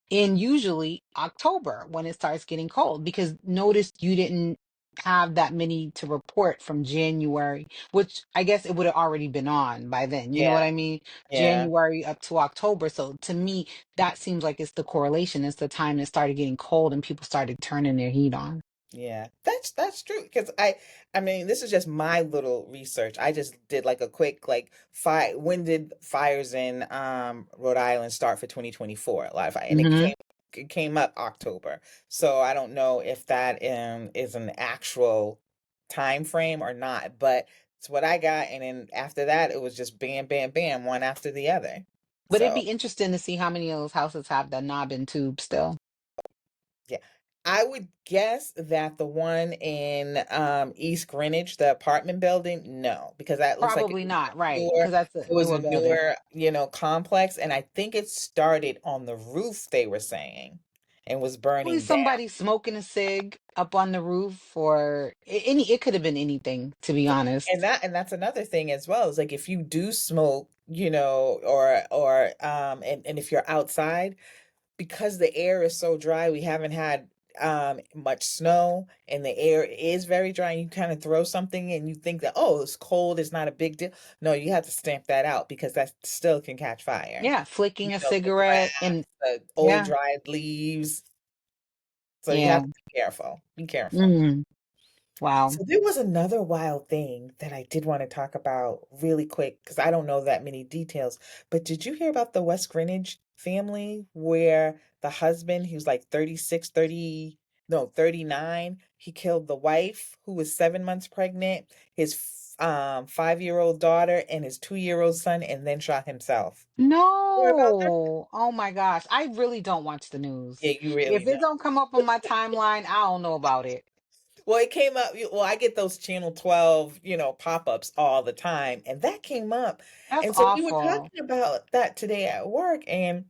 in usually October when it starts getting cold. Because notice you didn't. have that many to report from January, which I guess it would have already been on by then. You know what Yeah, I mean? yeah. January up to October. So to me, that seems like it's the correlation. It's the time it started getting cold and people started turning their heat on. Yeah, that's true. Because I mean, this is just my little research. I just did like a quick like fire. When did fires in Rhode Island start for 2024? A lot of fire, and Hmm. it came up October. So I don't know if that is an actual time frame or not, but it's what I got. And then after that, it was just bam, bam, bam, one after the other. But it'd So. be interesting to see how many of those houses have the knob and tube still. Yeah. I would guess that the one in East Greenwich, the apartment building, no, because that looks like Probably not, right? newer, Because that's a it was newer a building. newer, complex, and I think it started on the roof, they were saying, and was Probably burning down. somebody smoking a cig up on the roof, or any. It could have been anything, to be Yeah. honest. And that's another thing as well. Is like if you do smoke, or and if you're outside, because the air is so dry, we haven't had much snow and the air is very dry, and you kind of throw something and you think that, oh, it's cold, it's not a big deal. No, you have to stamp that out because that still can catch fire. Yeah, flicking a The cigarette grass, and the old yeah, dried leaves. So you yeah. have to be careful. Be careful. Mm, wow. So there was another wild thing that I did want to talk about really quick because I don't know that many details. But did you hear about the West Greenwich family where the husband, he was like 36, 30, no, 39, he killed the wife who was 7 months pregnant, his 5-year-old daughter, and his 2-year-old son, and then shot himself. You heard about that? No. Oh my gosh. I really don't watch the news. Yeah, you really If it don't. don't come up on my timeline, I don't know about it. Well, it came up. Well, I get those Channel 12, pop-ups all the time, and that came up. That's And so we were awful. talking about that today at work, and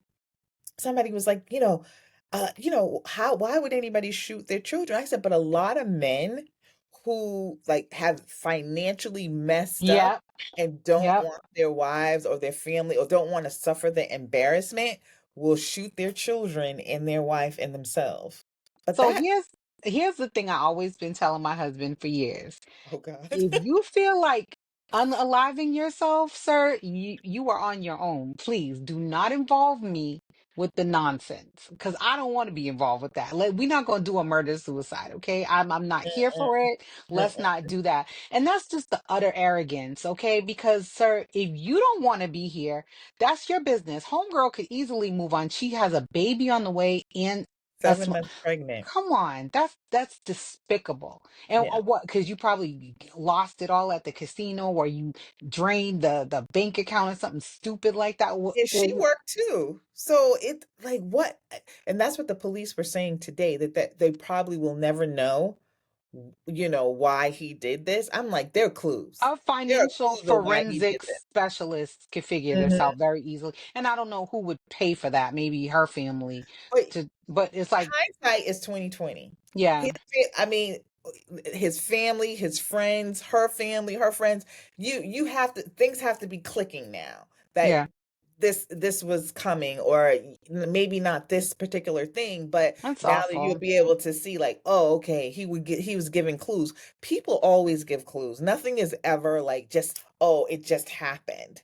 somebody was like, why would anybody shoot their children? I said, but a lot of men who like have financially messed up Yep. and don't Yep. want their wives or their family or don't want to suffer the embarrassment will shoot their children and their wife and themselves. But So that, here's the thing I always been telling my husband for years. oh God. If you feel like unaliving yourself, sir, you are on your own. Please do not involve me with the nonsense because I don't want to be involved with that. We're not going to do a murder suicide, okay? I'm not here Mm-mm, for it. Let's mm-mm. not do that. And that's just the utter arrogance, okay? Because, sir, if you don't want to be here, that's your business. Homegirl could easily move on. She has a baby on the way and a 7 months pregnant. come on, that's despicable. And Yeah. what? Because you probably lost it all at the casino, or you drained the bank account, or something stupid like that. And she worked too. So it like what, and that's what the police were saying today, that they probably will never know, why he did this. I'm like, there are clues. A There are financial clues of why he did forensics specialist could figure this. this out very easily. And I don't know who would pay for that. Maybe her family But but it's like, hindsight is 2020. yeah, I mean, his family, his friends, her family, her friends. You have to, things have to be clicking now that yeah, this was coming, or maybe not this particular thing, but that's now that you'll awful. be able to see like, oh, okay, he was giving clues. People always give clues. Nothing is ever like just, oh, it just happened.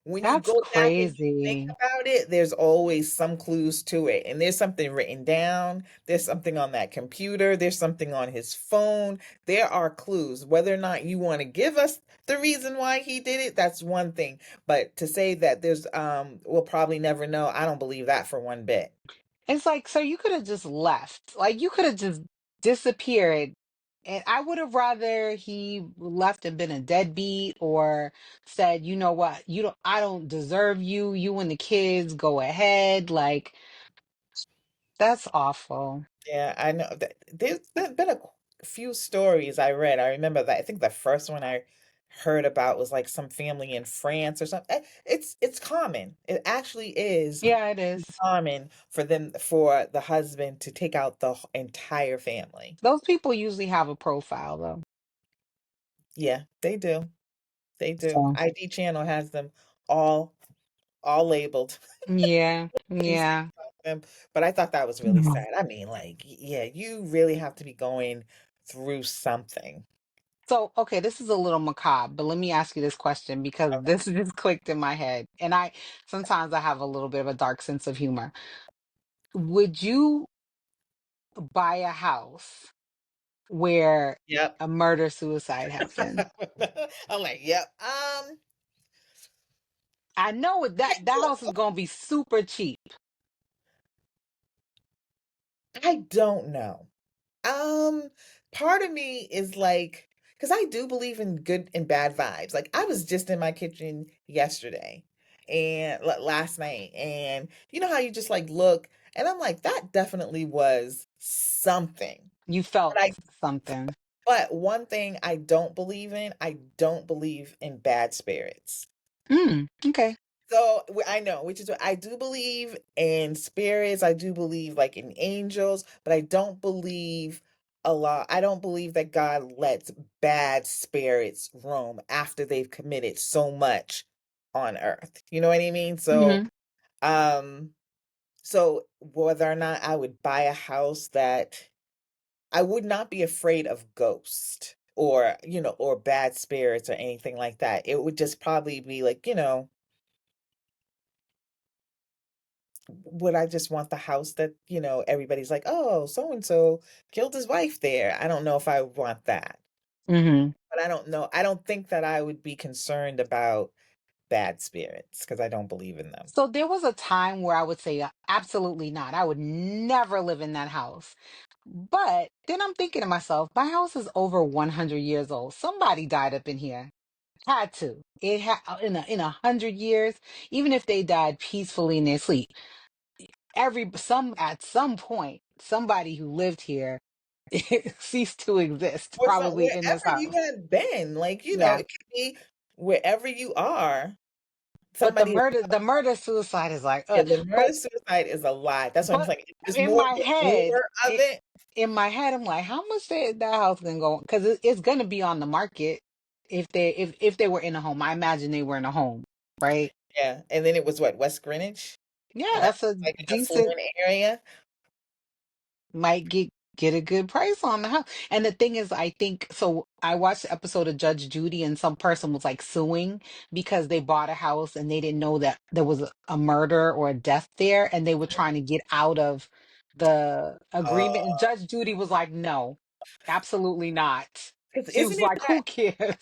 When you That's go back and you think crazy. about it, there's always some clues to it. And there's something written down, there's something on that computer, there's something on his phone. There are clues. Whether or not you want to give us the reason why he did it, that's one thing. But to say that there's we'll probably never know, I don't believe that for one bit. It's like, so you could have just left. Like you could have just disappeared. And I would have rather he left and been a deadbeat, or said, you know what, I don't deserve you. You and the kids go ahead. Like, that's awful. Yeah, I know that there's been few stories I read. I remember that I think the first one I heard about was like some family in France or something. It's common. It actually is Yeah, it is. common for the husband to take out the entire family. Those people usually have a profile though. Yeah, they do. They do. So ID channel has them all all labeled. yeah, You see yeah. them. But I thought that was really sad. I mean, like, yeah, you really have to be going through something. So, okay, this is a little macabre, but let me ask you this question because Okay. this just clicked in my head. And I sometimes I have a little bit of a dark sense of humor. Would you buy a house where Yep. a murder suicide happened? I'm like, yep. I know I that don't house is gonna be super cheap. I don't know. Um, Part of me is like, because I do believe in good and bad vibes. Like I was just in my kitchen yesterday and last night, and you know how you just like look, and I'm like, that definitely was something. You But felt I, something. but one thing I don't believe in, I don't believe in bad spirits. Okay. So I know, which is what I do believe in spirits. I do believe like in angels, but I don't believe a lot. I don't believe that God lets bad spirits roam after they've committed so much on earth. You know what I mean? Hmm. Um, so whether or not I would buy a house that I would not be afraid of ghosts or, or bad spirits or anything like that. It would just probably be like, would I just want the house that, everybody's like, "Oh, so and so killed his wife there." I don't know if I want that. Hmm. But I don't know. I don't think that I would be concerned about bad spirits because I don't believe in them. So there was a time where I would say absolutely not. I would never live in that house. But then I'm thinking to myself, my house is over 100 years old. Somebody died up in here. Had to. It had in 100 years, even if they died peacefully in their sleep. Some at some point, somebody who lived here ceased to exist, Or so probably in this wherever you house. have been, like, Yeah. it could be wherever you are, But somebody is the murder suicide is like, yeah, the but murder suicide is a lie. That's what I'm but saying. If there's in more my of a head, rumor of it. in my head, I'm like, how much that house gonna go? Because it's gonna be on the market if they were in a home. I imagine they were in a home, right? Yeah. And then it was what, West Greenwich? Yeah, And that's that's a like an decent. affluent area. Might get a good price on the house. And the thing is, I think so. I watched the episode of Judge Judy, and some person was like suing because they bought a house and they didn't know that there was a murder or a death there, and they were trying to get out of the agreement. And Uh, Judge Judy was like, "No, absolutely not." 'Cause She was like, "Who cares?"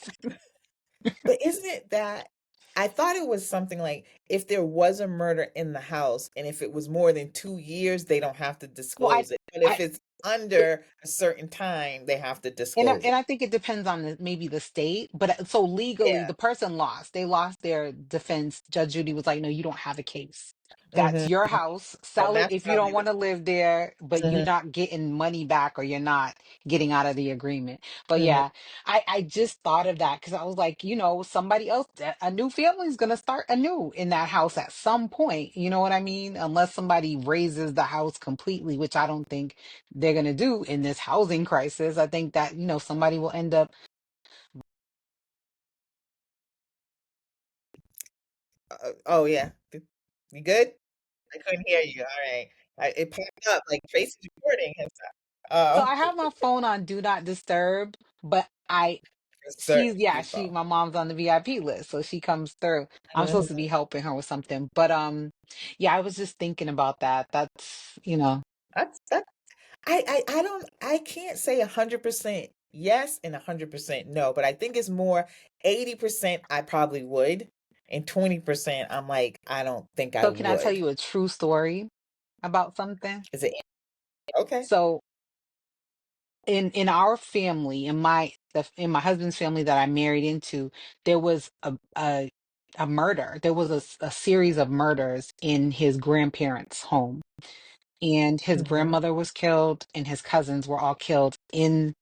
isn't it that I thought it was something like if there was a murder in the house and if it was more than 2 years, they don't have to Well, disclose it. But I if it's under a certain time, they have to And disclose it. I think it depends on maybe the state, but so legally, Yeah. the person lost. They lost their defense. Judge Judy was like, "No, you don't have a case. That's Hmm. your house. So Sell it that's if you don't probably want to live there, but you're the. not getting money back or you're not getting out of the agreement." But Hmm. yeah, I just thought of that because I was like, somebody else, a new family is gonna start anew in that house at some point. You know what I mean? Unless somebody raises the house completely, which I don't think they're going to do in this housing crisis. I think that, somebody will end up. Oh yeah. You good? I couldn't hear you. All right. It popped up like Tracy's recording himself. So Oh, I have my phone on do not disturb, but for certain my people. mom's on the VIP list. So she comes through. I'm supposed to Mhm. be helping her with something. But yeah, I was just thinking about that. That's I can't say 100% yes and 100% no, but I think it's more 80% I probably would, and 20% I'm like, I don't think I So can I tell would. you a true story about something? Is it okay? So in our family, in my husband's family that I married into, there was a murder. There was a series of murders in his grandparents' home, and his Hmm. grandmother was killed, and his cousins were all killed in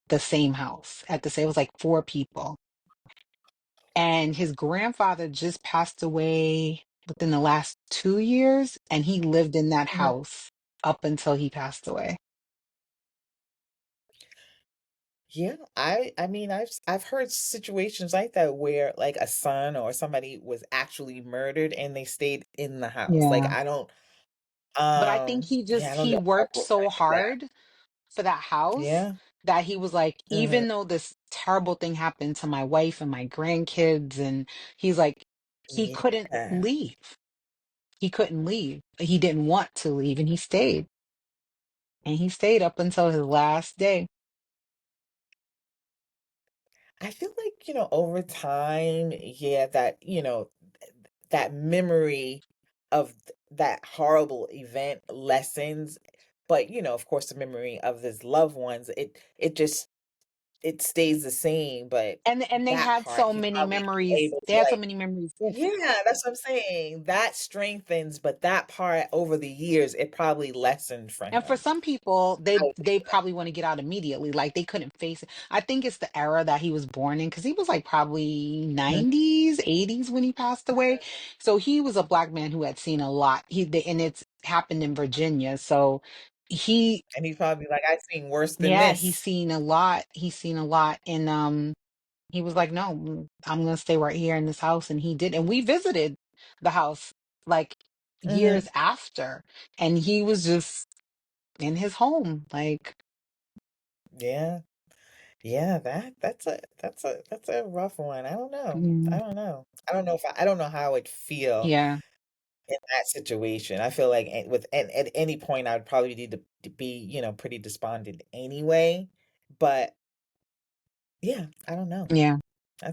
the same house at the same. It was like four people, and his grandfather just passed away within the last 2 years, and he lived in that Hmm. house up until he passed away. Yeah, I mean I've heard situations like that where like a son or somebody was actually murdered and they stayed in the house. Like Yeah. I don't But I think yeah, I don't he know if I worked would so want to do that. hard for that house Yeah. that he was like, Mhm. even though this terrible thing happened to my wife and my grandkids, and he's like, he couldn't Yeah. leave. He couldn't leave. He didn't want to leave, and he stayed. And he stayed up until his last day. I feel like, over time, yeah, that memory of that horrible event lessens, but of course, the memory of his loved ones, it stays the same, but And they that had part, so he many probably is memories. able They to had so like, many memories with him. yeah, that's what I'm saying. That strengthens, but that part over the years, it probably lessened for And for him. some people, I would think they so. probably want to get out immediately. Like they couldn't face it. I think it's the era that he was born in because he was like probably Mhm. 90s, 80s when he passed away. So he was a black man who had seen a lot. And it's happened in Virginia. So he, And he's probably like, I've seen worse than yeah, he's this. seen a lot. He's seen a lot. And he was like, no, I'm gonna stay right here in this house. And he did. And we visited the house like Hmm. years after. And he was just in his home. Like, Yeah. Yeah, that's a rough one. I don't know. I mm, don't know. I don't know how I would feel yeah, in that situation. I feel like at any point I would probably need to be, pretty despondent anyway. But yeah, I don't know. yeah. I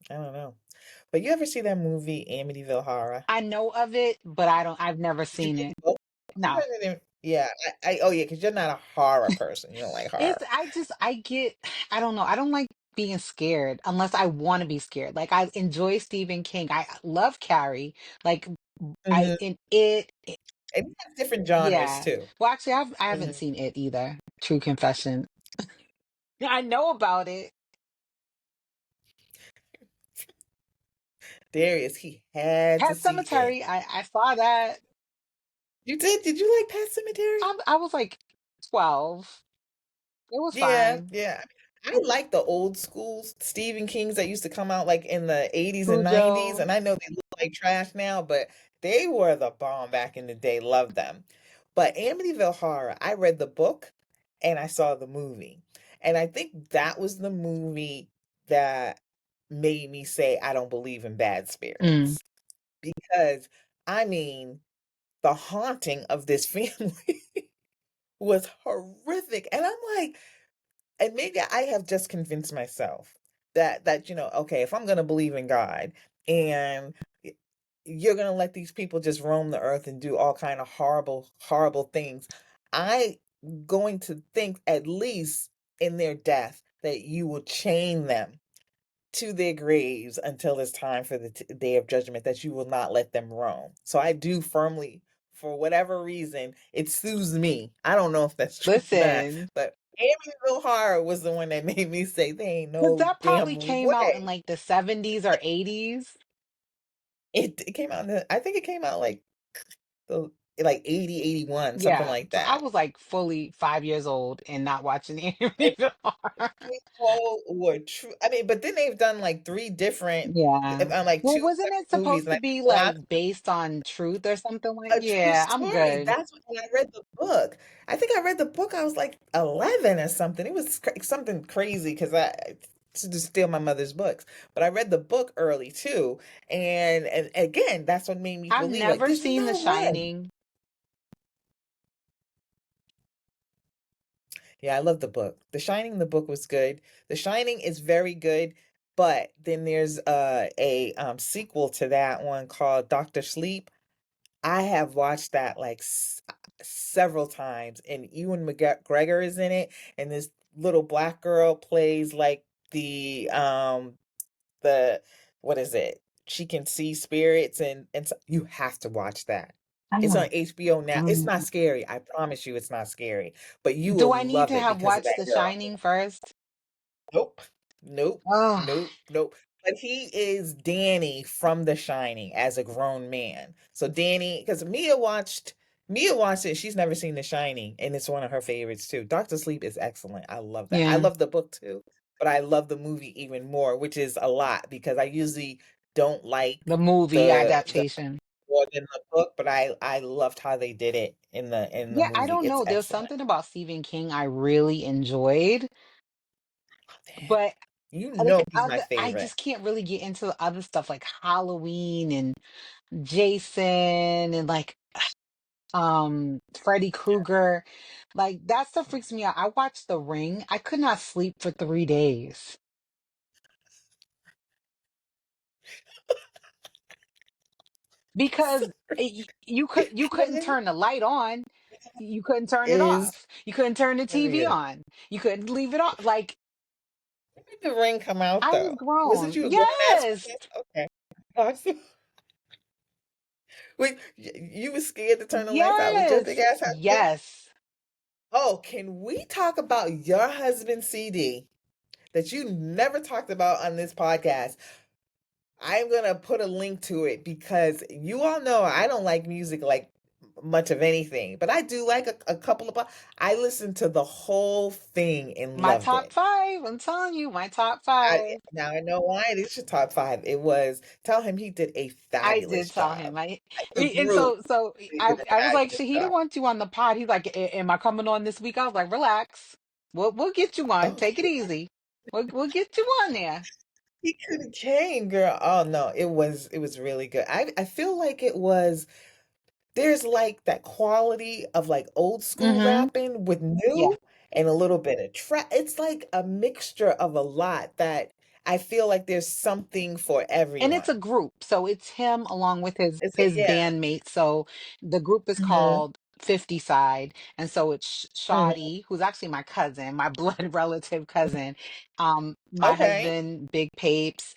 don't know. But you ever see that movie Amityville Horror? I know of it, but I've never Did you seen read it. the book? No. Yeah, oh yeah, because you're not a horror person. You don't like It's, horror. I get, I don't know. I don't like being scared unless I want to be scared. Like, I enjoy Stephen King. I love Carrie. Like, Hmm. in it, And he has different genres yeah. too. Well, actually, I haven't Hmm. seen it either. True confession. I know about it. Darius, he had to Pet see it. Cemetery, I saw that. You did? Did you like Pet Cemetery? I was like 12. It was Yeah, fine. yeah. I like the old school Stephen Kings that used to come out like in the 80s and 90s, Cujo. and I know they look like trash now, but they were the bomb back in the day. Loved them. But Amityville Horror, I read the book and I saw the movie. And I think that was the movie that made me say I don't believe in bad Mm. spirits. Because I mean, the haunting of this family was horrific. And I'm like, and maybe I have just convinced myself that okay, if I'm gonna believe in God and y- you're gonna let these people just roam the earth and do all kind of horrible, horrible things, I going to think at least in their death that you will chain them to their graves until it's time for the day of judgment, that you will not let them roam. So I do firmly, for whatever reason, it soothes me. I don't know if that's true or not, Listen, but Amityville Horror was the one that made me say, "There ain't because no that damn probably came out in way." like the 70s or 80s. It came out I think it came out the like 80, 81, something Yeah. like So I that. was like fully 5 years old and not watching And Amityville Horror. people were true. I mean, but then they've done like three different, Yeah. like Well, two wasn't separate it movies, supposed and to I think be the last like based on truth or something like? a true Yeah, I'm story. good. That's when I read the book. I think I read the book. I was like 11 or something. It was something crazy because I to just steal my mother's books. But I read the book early too, and again, that's what made me I've believe like never there's seen The no way. Shining. Yeah, I love the book. The Shining, the book was good. The Shining is very good, but then there's a sequel to that one called Doctor Sleep. I have watched that like several times, and Ewan McGregor is in it, and this little black girl plays like the what is it? She can see spirits, and so, you have to watch that. It's on Oh. HBO now. It's not Mm. scary. I promise you, it's not scary, but you Do will I need love to it have because of watched that The girl. Shining first? Nope. Nope. Oh, Nope. Nope. But he is Danny from The Shining as a grown man. So Danny, because Mia watched it. She's never seen The Shining, and it's one of her favorites too. Doctor Sleep is excellent. I love that. I yeah. love the book too, but I love the movie even more, which is a lot because I usually don't like The movie the adaptation. more than the book, but I loved how they did it in the Yeah, I movie. don't It's know. There's excellent. something about Stephen King I really enjoyed, Love him. but You like know he's my I favorite. just can't really get into the other stuff like Halloween and Jason and like Freddy Krueger. Like that stuff freaks me out. I watched The Ring. I could not sleep for 3 days because you couldn't Ring turn the light on. You couldn't turn it is off. You couldn't turn the TV brilliant. on. You couldn't leave it on. Like When did the ring come out I was though? Wasn't grown. you a grown ass Yes. woman? Okay. Awesome. Wait, you was scared to turn the lights out with your big Yes. ass husband? Yes. Oh, can we talk about your husband's CD that you never talked about on this podcast? I'm gonna put a link to it because you all know I don't like music like much of anything, but I do like a couple of. I listened to the whole thing and My loved top it. five. I'm telling you, my top I, five. now I know why it is your top five. It was tell him he did a I did fabulous tell job. him. The And group so they did a I was like, fabulous Shahida job. wants you on the pod. He's like, Am I coming on this week?" I was like, "Relax. We'll get you on. Take it Okay, easy. We'll get you on there." he could have came, girl. Oh no, it was really good. I feel like it was. There's like that quality of like old school Mm-hmm. rapping with Yeah. new and a little bit of trap. It's like a mixture of a lot that I feel like there's something for And it's everyone. a group, so it's him along with It's a his yeah. bandmates. So the group is Hmm. called 50 Side, and so it's Hmm. Shoddy, who's actually my cousin, my blood relative cousin, my Okay. husband Big Papes,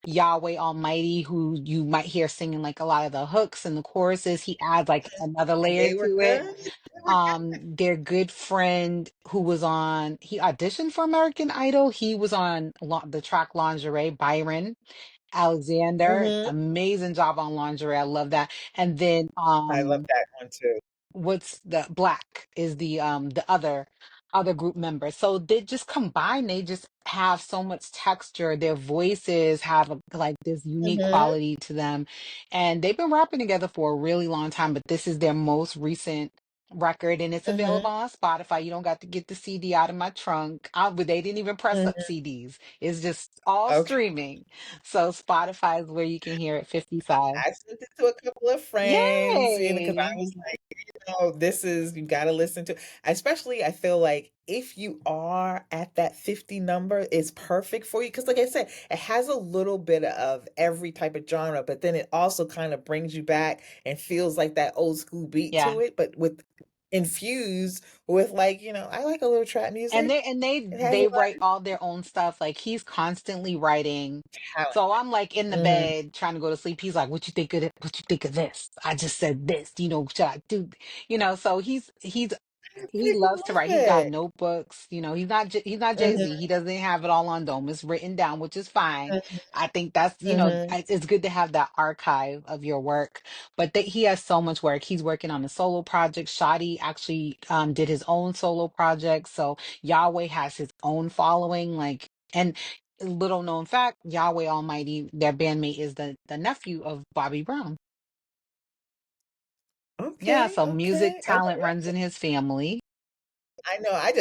Yahweh Almighty, who you might hear singing like a lot of the hooks and the choruses. He adds like another And layer they were to it. good. They were good. Their good friend who was on, he auditioned for American Idol. He was on the track Lingerie, Byron Alexander, Hmm. amazing job on lingerie. I love that. And then I love that one too. what's the Black is the other group member. So they just combine, they just have so much texture. Their voices have like this unique Hmm. quality to them. And they've been rapping together for a really long time, but this is their most recent record and it's Hmm. available on Spotify. You don't got to get the CD out of my trunk. But they didn't even press up Hmm. CDs. It's just all Okay. streaming. So Spotify is where you can hear it 55. I sent it to a couple of friends, because I Yay! was like, this is you got to listen to. Especially, I feel like if you are at that 50 number, it's perfect for you. Because, like I said, it has a little bit of every type of genre, but then it also kind of brings you back and feels like that old school beat Yeah. to it, but with infused with like, I like a little trap And music. they It has a they lot write all their own stuff. Like he's constantly writing. of So I'm like in the talent. bed trying to go to sleep. He's like, "What you think of it? What you think of this? I just said this. Should I do?" So he I loves to love write. He's got it. notebooks. He's not Hmm. Jay-Z. He doesn't have it all on dome. It's written down, which is fine. I think that's Hmm. it's good to have that archive of your work. But he has so much work. He's working on a solo project. Shadi actually did his own solo project. So Yahweh has his own following. And little known fact, Yahweh Almighty, their bandmate, is the nephew of Bobby Brown. Yeah, Okay, so music okay. talent runs in his family. I know. I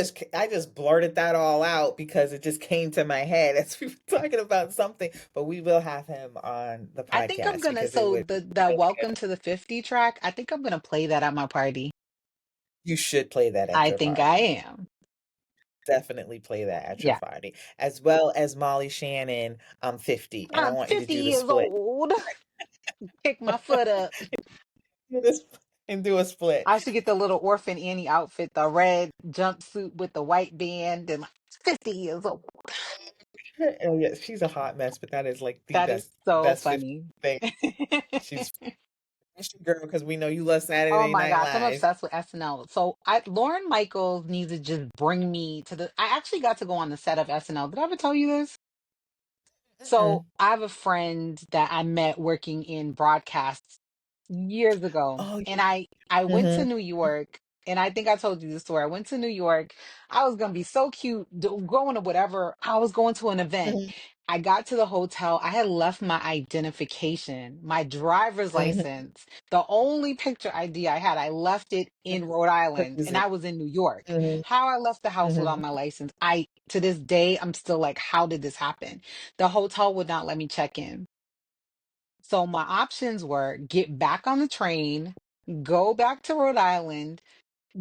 just blurted that all out because it just came to my head as we were talking about something. But we will have him on the I think I'm podcast gonna because it so would the really good. Welcome to the 50 track, I think I'm gonna play that at my party. You should play that at I your think I party. am. Definitely play that at your Yeah. party, as well as Molly Shannon. I'm 50, and I I'm want you to 50 do the years split. old. Pick my foot up. Do this and do a split. I should get the little Orphan Annie outfit, the red jumpsuit with the white band, and like 50 years old. Oh yeah, she's a hot mess, but that is like the That is best so best 50 funny. thing. She's girl because we know you love Oh Saturday my Night gosh, I'm Live. obsessed with SNL. So Lauren Michaels needs to just bring me to the. I actually got to go on the set of SNL. Did I ever tell you this? So Mm-mm. I have a friend that I met working in broadcasts years ago, Oh and yeah. I went to Hmm. New York, and I think I told you the story. I went to New York. I was gonna be so cute, going to whatever. I was going to an event, I got to the hotel. I had left my identification, my driver's Mhm. license, the only picture ID I had. I left it in Rhode Island and Crazy. I was in New York. Mhm, How I left the house without mhm, my license, to this day, I'm still like, how did this happen? The hotel would not let me check in. So my options were get back on the train, go back to Rhode Island,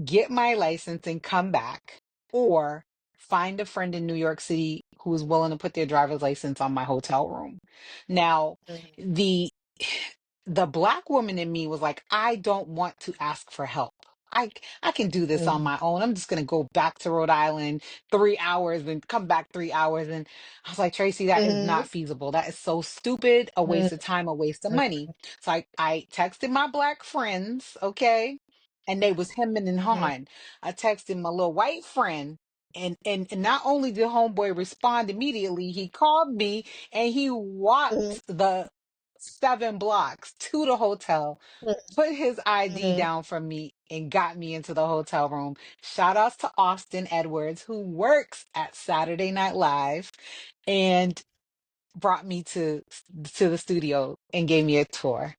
get my license and come back, or find a friend in New York City who is willing to put their driver's license on my hotel room. Now, mhm, the the black woman in me was like, I don't want to ask for help. I can do this on mhm, my own. I'm just gonna go back to Rhode Island 3 hours and come back 3 hours. And I was like, Tracy, that is mhm, not feasible. That is so stupid, a waste mhm, of time, a waste of mhm, money. So I texted my black friends, okay? And they was hemming and mhm, hawing. I texted my little white friend. And not only did homeboy respond immediately, he called me and he mhm, walked the 7 blocks to the hotel, put his ID mhm. down for me, and got me into the hotel room. Shout outs to Austin Edwards, who works at Saturday Night Live, and brought me to the studio and gave me a tour.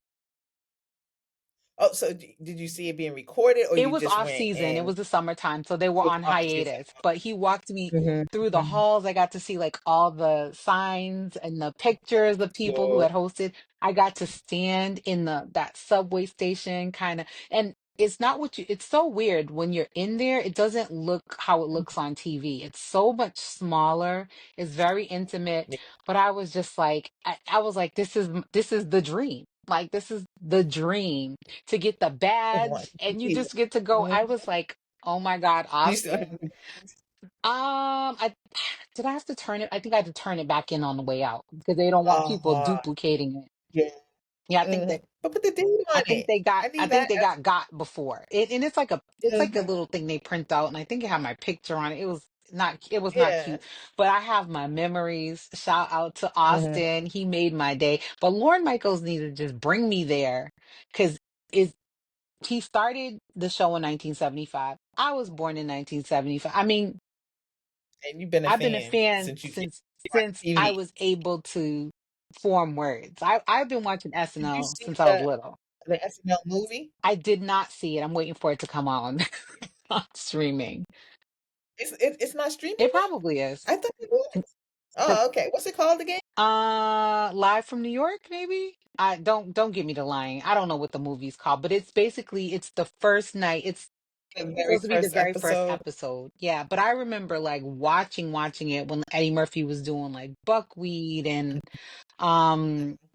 Oh, so did you see it being recorded, or It you was just off went season. It and was the summertime, so they were was on off season? hiatus. But he walked me Mhm, through the mhm. halls. I got to see like all the signs and the pictures of people who So, had hosted. I got to stand in the that subway station kind of, and it's not what you, it's so weird when you're in there. It doesn't look how it looks on TV. It's so much smaller. It's very intimate. yeah, But I was just like, I was like, this is the dream. Like this is the dream to get the I want badge to and you see just it. get to go. Mhm. I was like, oh my God, Do you still have Austin. I did I have to turn it? I think I had to turn it back in on the way out because they don't want people uh-huh, duplicating it. yeah. Yeah, I think Mhm. that But put the date I on think it. they got I I need think that they as got before. And it's like a mhm. little thing they print out and I think it had my picture on it. It was not Yeah. cute. But I have my memories. Shout out to Mhm. Austin. He made my day. But Lorne Michaels needed to just bring me there because he started the show in 1975. I was born in 1975. I mean, And you've been a I've been a fan fan since you came on since I TV. was able to form words. I've been watching Did you SNL see since I was little. the SNL movie? I did not see it. I'm waiting for it to come on on streaming. It's not streaming It now? probably is. I thought it was. 'Cause, Oh, okay. What's it called again? Live from New York, maybe. I don't get me to lying. I don't know what the movie's called, but it's the first night. It's The very supposed to be the first very first episode. episode. Yeah, but I remember like watching it when Eddie Murphy was doing like buckwheat and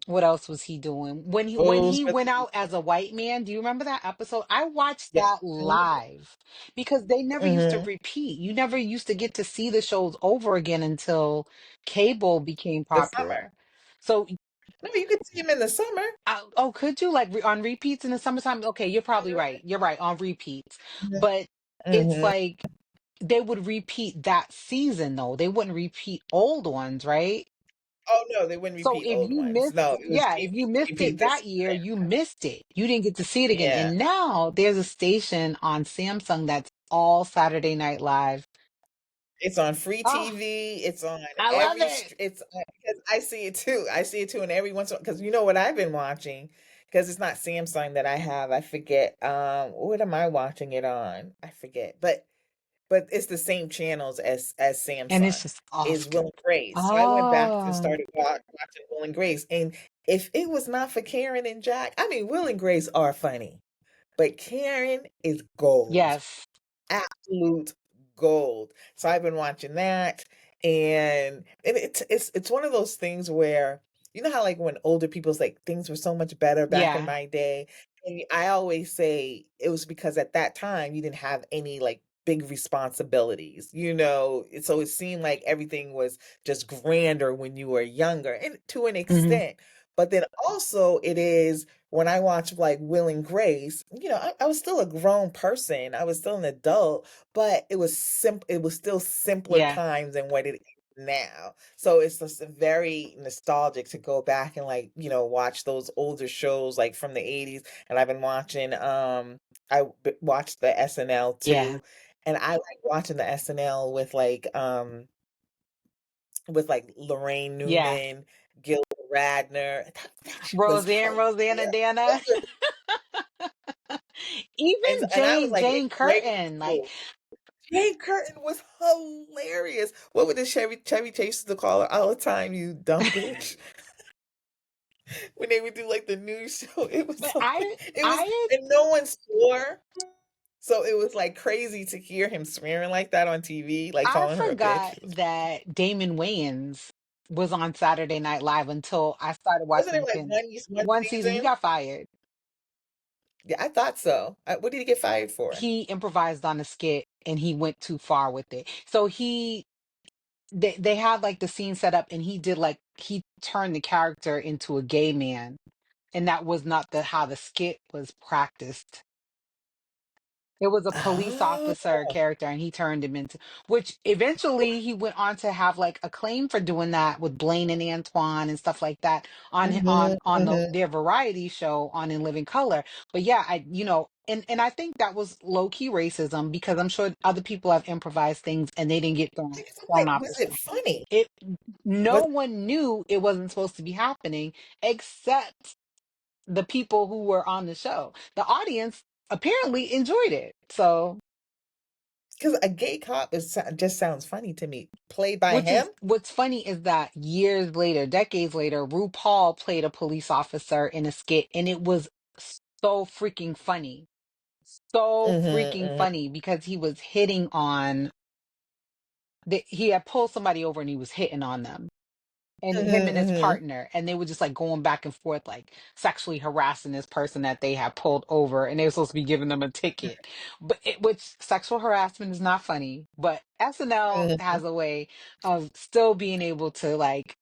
what else was he doing? When Those he were went the out as a white man, do you remember that episode? I watched yeah. that live because they never used to Mm-hmm. repeat. You never used to get to see the shows over again until cable became The summer. popular. So No, you could see him in the summer. oh, could you like on repeats in the summertime? Okay, you're probably right. You're right on repeats. But it's Mm-hmm. like they would repeat that season though. They wouldn't repeat old ones, right? Oh no, they wouldn't So repeat if old you ones. No, missed, it was yeah, if you TV missed repeat it this. that year, you missed it. You didn't get to see it again. Yeah. And now there's a station on Samsung that's all Saturday Night Live. It's on free Oh, TV. It's on I love every. it. It's because I see it too. I see it too, and every once because you know what I've been watching because it's not Samsung that I have. I forget. What am I watching it on? I forget. But it's the same channels as And it's Samsung. just Is Will often. and Grace. So I went back and Oh, started watching Will and Grace, and if it was not for Karen and Jack, I mean, Will and Grace are funny, but Karen is gold, yes. absolute gold. So I've been watching that, and it's one of those things where you know how like when older people's like things were so much better back in Yeah. my day, and I always say it was because at that time you didn't have any like big responsibilities, you know. So it seemed like everything was just grander when you were younger, and to an Hmm. extent. But then also it is when I watched like Will and Grace, you know, I was still a grown person. I was still an adult, but it was still simpler Yeah. times than what it is now. So it's just very nostalgic to go back and like, you know, watch those older shows like from the 80s. And I've been watching watched the SNL Yeah. too. And I like watching the SNL with like with like Lorraine Yeah. Newman, Gil Radner. That shit was Roseanne, Rosanna, hilarious. Dana. Even And I was Jane, like in Jane grade Curtin. Like, school. Jane Curtin was hilarious. What would the Chevy Chase used to call her all the time? You dumb bitch. When they would do like the news show, it was but so I it was, I and no one swore. So it was like crazy to hear him swearing like that on TV, like I calling her a bitch. forgot that Damon Wayans was on Saturday Night Live until I started Wasn't it watching like again. one One season, he season? got fired. Yeah, I thought so. What did he get fired for? He improvised on a skit and he went too far with it. So they had like the scene set up and he did like he turned the character into a gay man, and that was not the how the skit was practiced. It was a police Oh, officer character, and he turned him into, which eventually he went on to have like acclaim for doing that with Blaine and Antoine and stuff like that on hmm hmm their variety show on In Living Color. But yeah, and I think that was low key racism because I'm sure other people have improvised things and they didn't get I'm thrown like, off the was it show. funny? It No Was one knew it wasn't supposed to be happening except the people who were on the show. The audience apparently enjoyed it. So, because a gay cop just sounds funny to me. Played by him? what's funny is that years later, decades later, RuPaul played a police officer in a skit, and it was so freaking funny. So freaking Hmm funny because he was hitting on he had pulled somebody over and he was hitting on them. And him and his hmm partner, and they were just like going back and forth, like sexually harassing this person that they had pulled over, and they were supposed to be giving them a ticket. Which sexual harassment is not funny, but SNL hmm has a way of still being able to like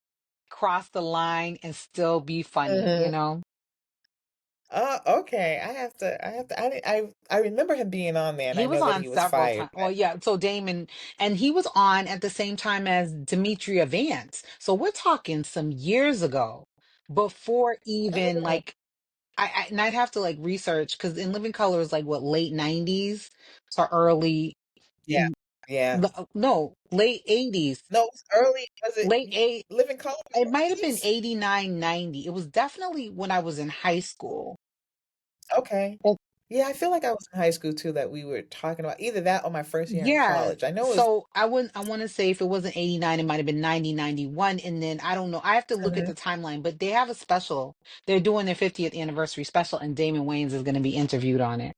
cross the line and still be funny, you hmm know? Oh, okay. I remember him being on there, and He I was know that on he was several fired. times. Well, yeah, so Damon, and he was on at the same time as Demetria Vance. So we're talking some years ago, before even Mm, like and I'd have to like research because In Living Color is like what, late 90s or early yeah, yeah. no, late 80s. No, it was early. Was it Late eight Living Color was It might have been 80s? 89, 90. It was definitely when I was in high school. Okay. Oh, Yeah, I feel like I was in high school too that we were talking about either that or my first year in yeah. college. I know it was. So I want to say if it wasn't 89, it might have been 90, 91. And then I don't know. I have to look at Mhm. the timeline, but they have a special. They're doing their 50th anniversary special, and Damon Wayans is going to be interviewed on it.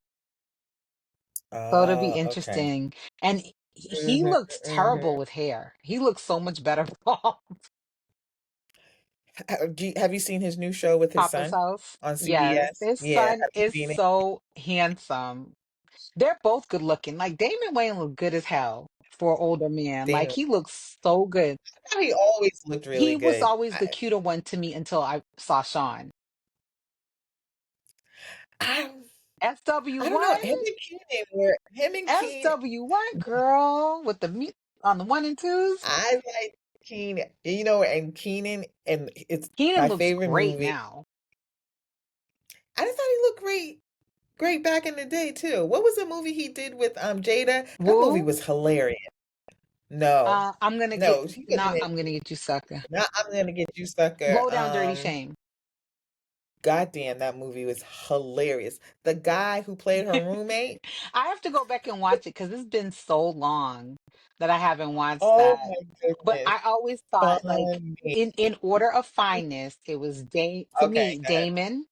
So it'll be Oh, okay. interesting. And he hmm looks terrible hmm with hair. He looks so much better bald. Have you seen his new show with his Papa's son house. on Yes. CBS? His Yeah, son have you is seen it? so handsome. They're both good looking. Like Damon Wayne look good as hell for an older man. Like Damon. he looks so good. I thought he always looked really He was good. always the cuter one to me until I saw Sean. I, SW I don't know. one? Him and Keenan. SW one girl with the meat on the one and twos. I like Keenan. You know, and Keenan, and it's Keenan my looks favorite great movie. now. I just thought he looked great back in the day too. What was the movie he did with Jada? That movie Woo. was hilarious. No, I'm gonna get no, he wasn't not in. I'm gonna get you sucker. Not I'm gonna get you, sucker. Low down dirty shame. Goddamn, that movie was hilarious. The guy who played her roommate. I have to go back and watch it because it's been so long that I haven't watched Oh that. my But goodness, I always thought like funny. in order of fineness, it was to Okay, me, go ahead. Damon,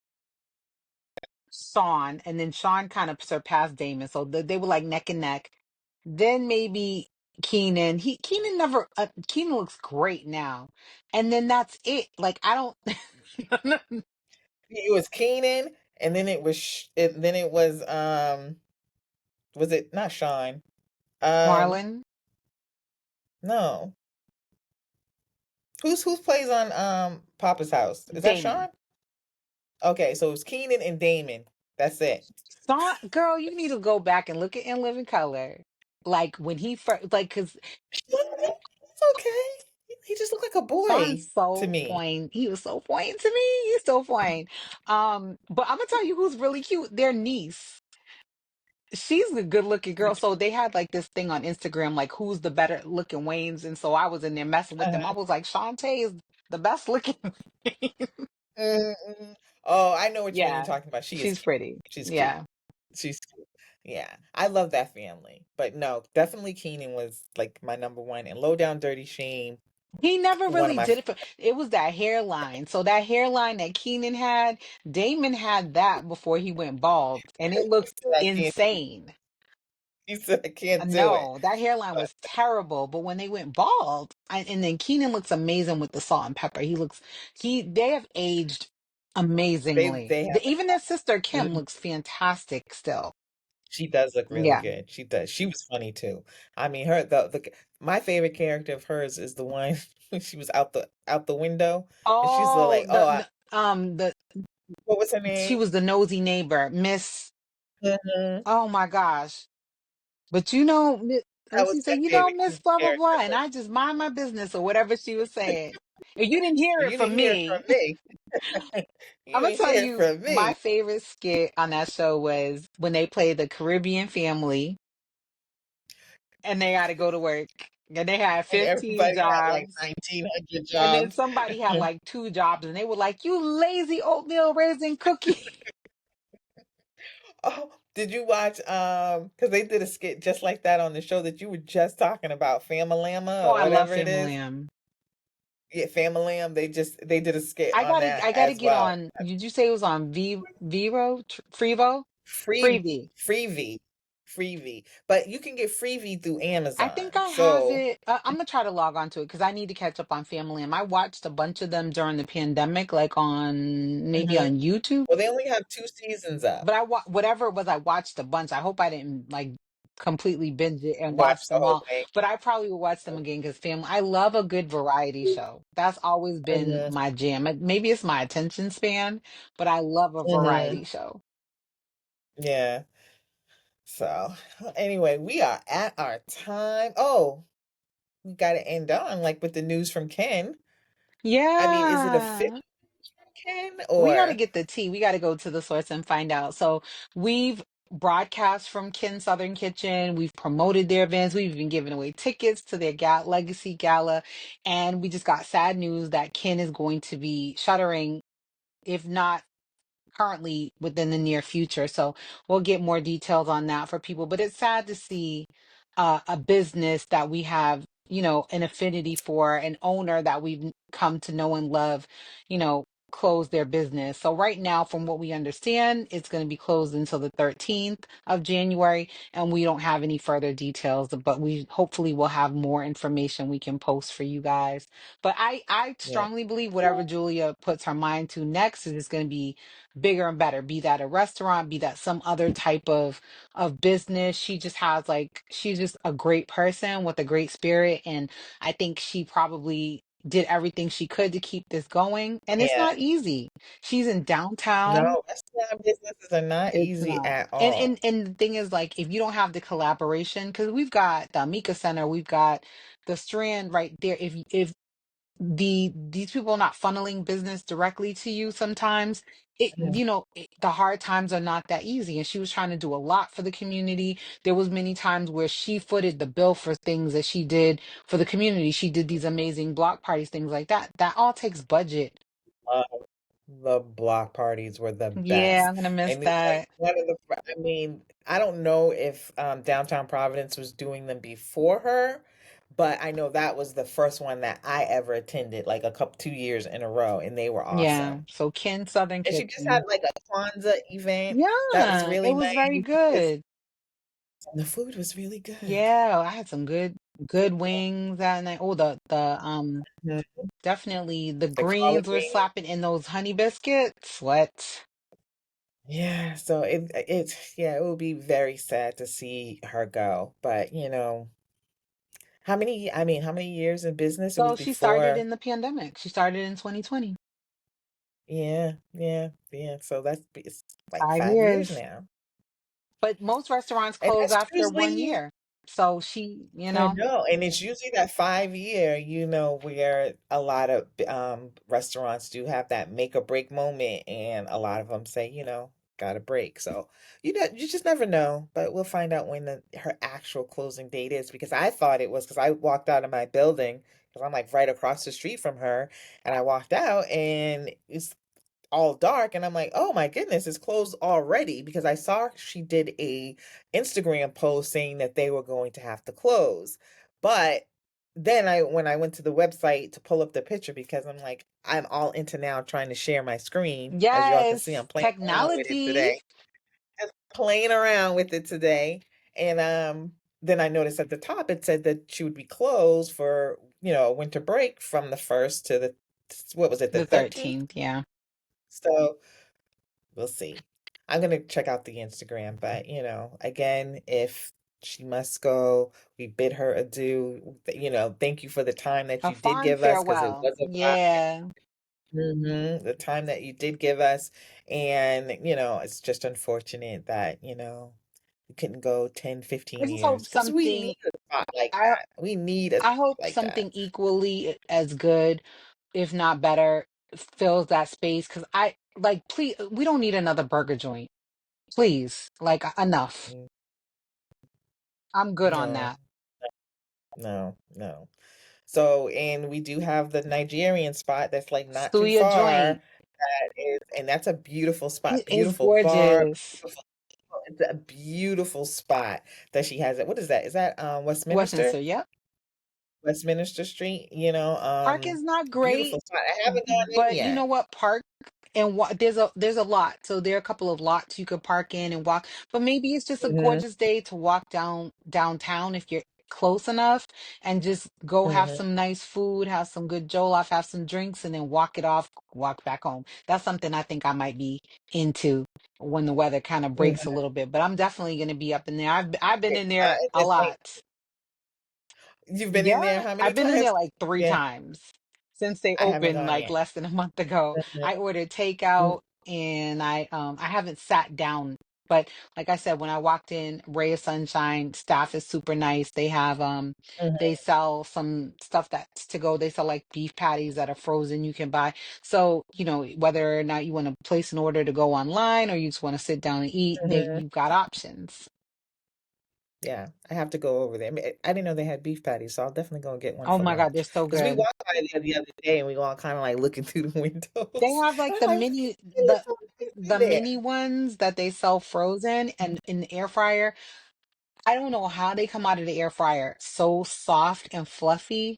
Sean, and then Sean kind of surpassed Damon. So they were like neck and neck. Then maybe Keenan. Keenan never Keenan looks great now. And then that's it. Like I don't It was Keenan, and then it was it not Sean? Um, Marlon, no. Who's plays on Papa's House? Is that Damon. Sean? Okay, so it was Keenan and Damon. That's it. Sean, girl, you need to go back and look at In Living Color. Like when he first, like, cause It's okay. He just looked like a boy Sean's to so me. point. He was so point to me. He's so point. But I'm gonna tell you who's really cute. Their niece. she's a good looking girl. So they had like this thing on Instagram, like who's the better looking Waynes. And so I was in there messing with them. I Uh-huh. was like, Shantae is the best looking. Mm-mm. Oh, I know which one you're Yeah, talking about. She is she's cute. pretty. She's cute. Yeah. She's cute. Yeah, I love that family. But no, definitely Keenan was like my number one, and Low Down Dirty Shame, He never one of really my did it for it was that hairline. So that hairline that Keenan had, Damon had that before he went bald, and it he looked said I can't insane. he said I can't do it. No, that hairline But was terrible. But when they went bald, and then Keenan looks amazing with the salt and pepper. They have aged amazingly. they have Even their sister Kim mhm. looks fantastic still. She does look really Yeah. good. She does. She was funny too. I mean, my favorite character of hers is the one when she was out the window, and she's Oh, like, "Oh, the what was her she name?" was the nosy neighbor, Miss. Mhm. Oh my gosh. But you know, That and was she my said, favorite Miss blah blah character. blah, and I just mind my business or whatever she was saying. And you didn't hear it You from didn't hear it me. from me. I'm You gonna didn't tell hear it you, from my me. favorite skit on that show was when they play the Caribbean family and they got to go to work. And they had And 15 everybody had like jobs. 1,900 And then jobs. somebody had like two jobs, and they were like, "You lazy oatmeal raisin cookie." Oh, did you watch because they did a skit just like that on the show that you were just talking about, Famalama Oh, or I love whatever it Family is? Lamb. Yeah, Famalam. They did a skit on that I gotta as get well. on. Did you say it was on Freevo? Free Freebie. Freebie. Freebie. But you can get Freebie through I think Amazon. I have So, it. I'm gonna try to log on to it because I need to catch up on Family. And I watched a bunch of them during the pandemic, like on maybe mhm. on YouTube. Well, they only have 2 seasons up. But whatever it was, I watched a bunch. I hope I didn't like completely binge it and watch Watch the them whole all. thing. But I probably will watch them again because Family. I love a good variety show. That's always been Mhm, my jam. Maybe it's my attention span, but I love a mhm. variety show. Yeah. So, anyway, we are at our time. Oh, we got to end on like with the news from Ken. I mean, is it official Yeah. from Ken We got to or get the tea. We got to go to the source and find out. So we've broadcast from Kin Southern Kitchen. We've promoted their events. We've been giving away tickets to their Legacy Gala. And we just got sad news that Kin is going to be shuttering, if not currently within the near future. So we'll get more details on that for people. But it's sad to see a business that we have, an affinity for, an owner that we've come to know and love, you know, close their business. So right now, from what we understand, it's going to be closed until the 13th of January, and we don't have any further details, but we hopefully will have more information we can post for you guys. But I yeah. strongly believe whatever Julia puts her mind to next is going to be bigger and better, be that a restaurant, be that some other type of business. She just has like she's just a great person with a great spirit, and I think she probably did everything she could to keep this going, and it's Yeah. not easy. She's in No, downtown. restaurant businesses are not It's easy not. at And all. and and the thing is, like, if you don't have the collaboration, because we've got the Amica Center, we've got the Strand right there. If these people are not funneling business directly to you sometimes, the hard times are not that easy, and she was trying to do a lot for the community. There was many times where she footed the bill for things that she did for the community. She did these amazing block parties, things like that all takes budget. Uh, the block parties were the Yeah, best. I'm gonna miss And it's like that. one of I mean, I don't know if Downtown Providence was doing them before her, but I know that was the first one that I ever attended, like a couple 2 years in a row, and they were Yeah, awesome. so Ken Southern And she just had Kitchen. like a Kwanzaa event that was Yeah, it really was very nice. good. The food was really good. Yeah, I had some good wings that night. Oh, the Mhm. definitely the The collard greens were greens. slapping in those honey biscuits. What? Yeah, so yeah, it would be very sad to see her go. But how many years in business? It was So she started before. in the pandemic. She started in 2020. Yeah, yeah, yeah. So it's like 5 years5 years. now. But most restaurants And close that's after one usually, year. So she, I know, and it's usually that 5 year, where a lot of restaurants do have that make or break moment, and a lot of them say, got a break. So you just never know. But we'll find out when her actual closing date is, because I thought it was, because I walked out of my building because I'm like right across the street from her, and I walked out and it's all dark, and I'm like, oh my goodness, it's closed already, because I saw she did a Instagram post saying that they were going to have to close. But then when I went to the website to pull up the picture, because I'm like, I'm all into now trying to share my screen. As y'all can see, I'm Yes, playing around with it technology. today. Just playing around with it today. And then I noticed at the top it said that she would be closed for, winter break from the first to the, what was it, the The 13th? 13th, yeah. So we'll see. I'm gonna check out the Instagram, but again, if she must go, we bid her adieu. Thank you for the time that A you did fond give us, because it farewell. was a while. Yeah. The time that you did give us, and it's just unfortunate that we couldn't go 10, I 15 just hope years, because we need something a spot like I that. We need a I spot hope like that. something equally as good, if not better, fills that space. Cause I like, please, we don't need another burger joint. Please. Like, enough. Mm, I'm good on No, that. no, no. So, and we do have the Nigerian spot that's like not too Suya far. joint. And that's a beautiful spot, It's beautiful bar, gorgeous. beautiful. It's a beautiful spot that she has. What is that? Is that Westminster? Westminster, yep. Westminster Street? Parking's not Beautiful great, spot. I haven't gone in but you know yet. what? Park and there's a lot. So there are a couple of lots you could park in and walk. But maybe it's just a Hmm. gorgeous day to walk downtown if you're close enough and just go have Hmm. some nice food, have some good jollof, have some drinks, and then walk it off, walk back home. That's something I think I might be into when the weather kind of breaks a Hmm. little bit. But I'm definitely going to be up in there. I've been in there a It's like, lot. you've been in there Yeah, how many I've been in there times? like three Yeah, times since they I haven't opened gone like yet. less than a month ago. Mhm. I ordered takeout and I haven't sat down, but like I said, when I walked in, Ray of Sunshine staff is super nice. They Mhm. sell some stuff that's to go. They sell like beef patties that are frozen you can buy. So, whether or not you want to place an order to go online or you just want to sit down and eat, Mhm. you've got options. Yeah, I have to go over there. I didn't know they had beef patties, so I'll definitely go and get one Oh for my God, they're lunch. so Because we good. walked by there the other day, and we all kind of like looking through the They windows. have And like I'm like, look, it looks so tasty the there. mini ones that they sell frozen and in the air fryer. I don't know how they come out of the air fryer so soft and fluffy,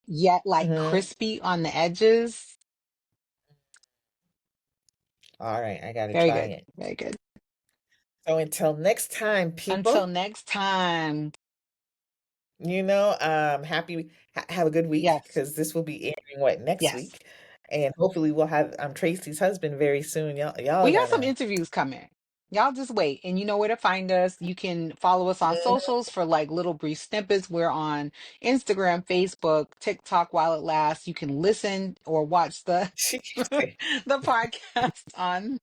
yet like Hmm. crispy on the edges. All right, I gotta Very try good. it. Very good. So until next time, Until people, next time. have a good week, Yes. because this will be airing next Yes. week, and hopefully we'll have Tracy's husband very soon. Y'all We got some gonna. interviews coming. Y'all just wait. And you know where to find us. You can follow us on Mhm. socials for like little brief snippets. We're on Instagram, Facebook, TikTok while it lasts. You can listen or watch the She keeps saying. the podcast on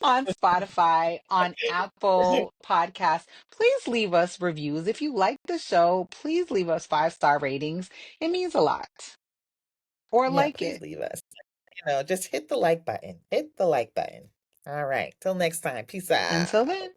on Spotify, on Apple Podcasts. Please leave us reviews. If you like the show, please leave us 5-star ratings. It means a lot. Or Yeah, like please it. leave us. Just hit the like button. Hit the like button. All right. Till next time. Peace Until out. then.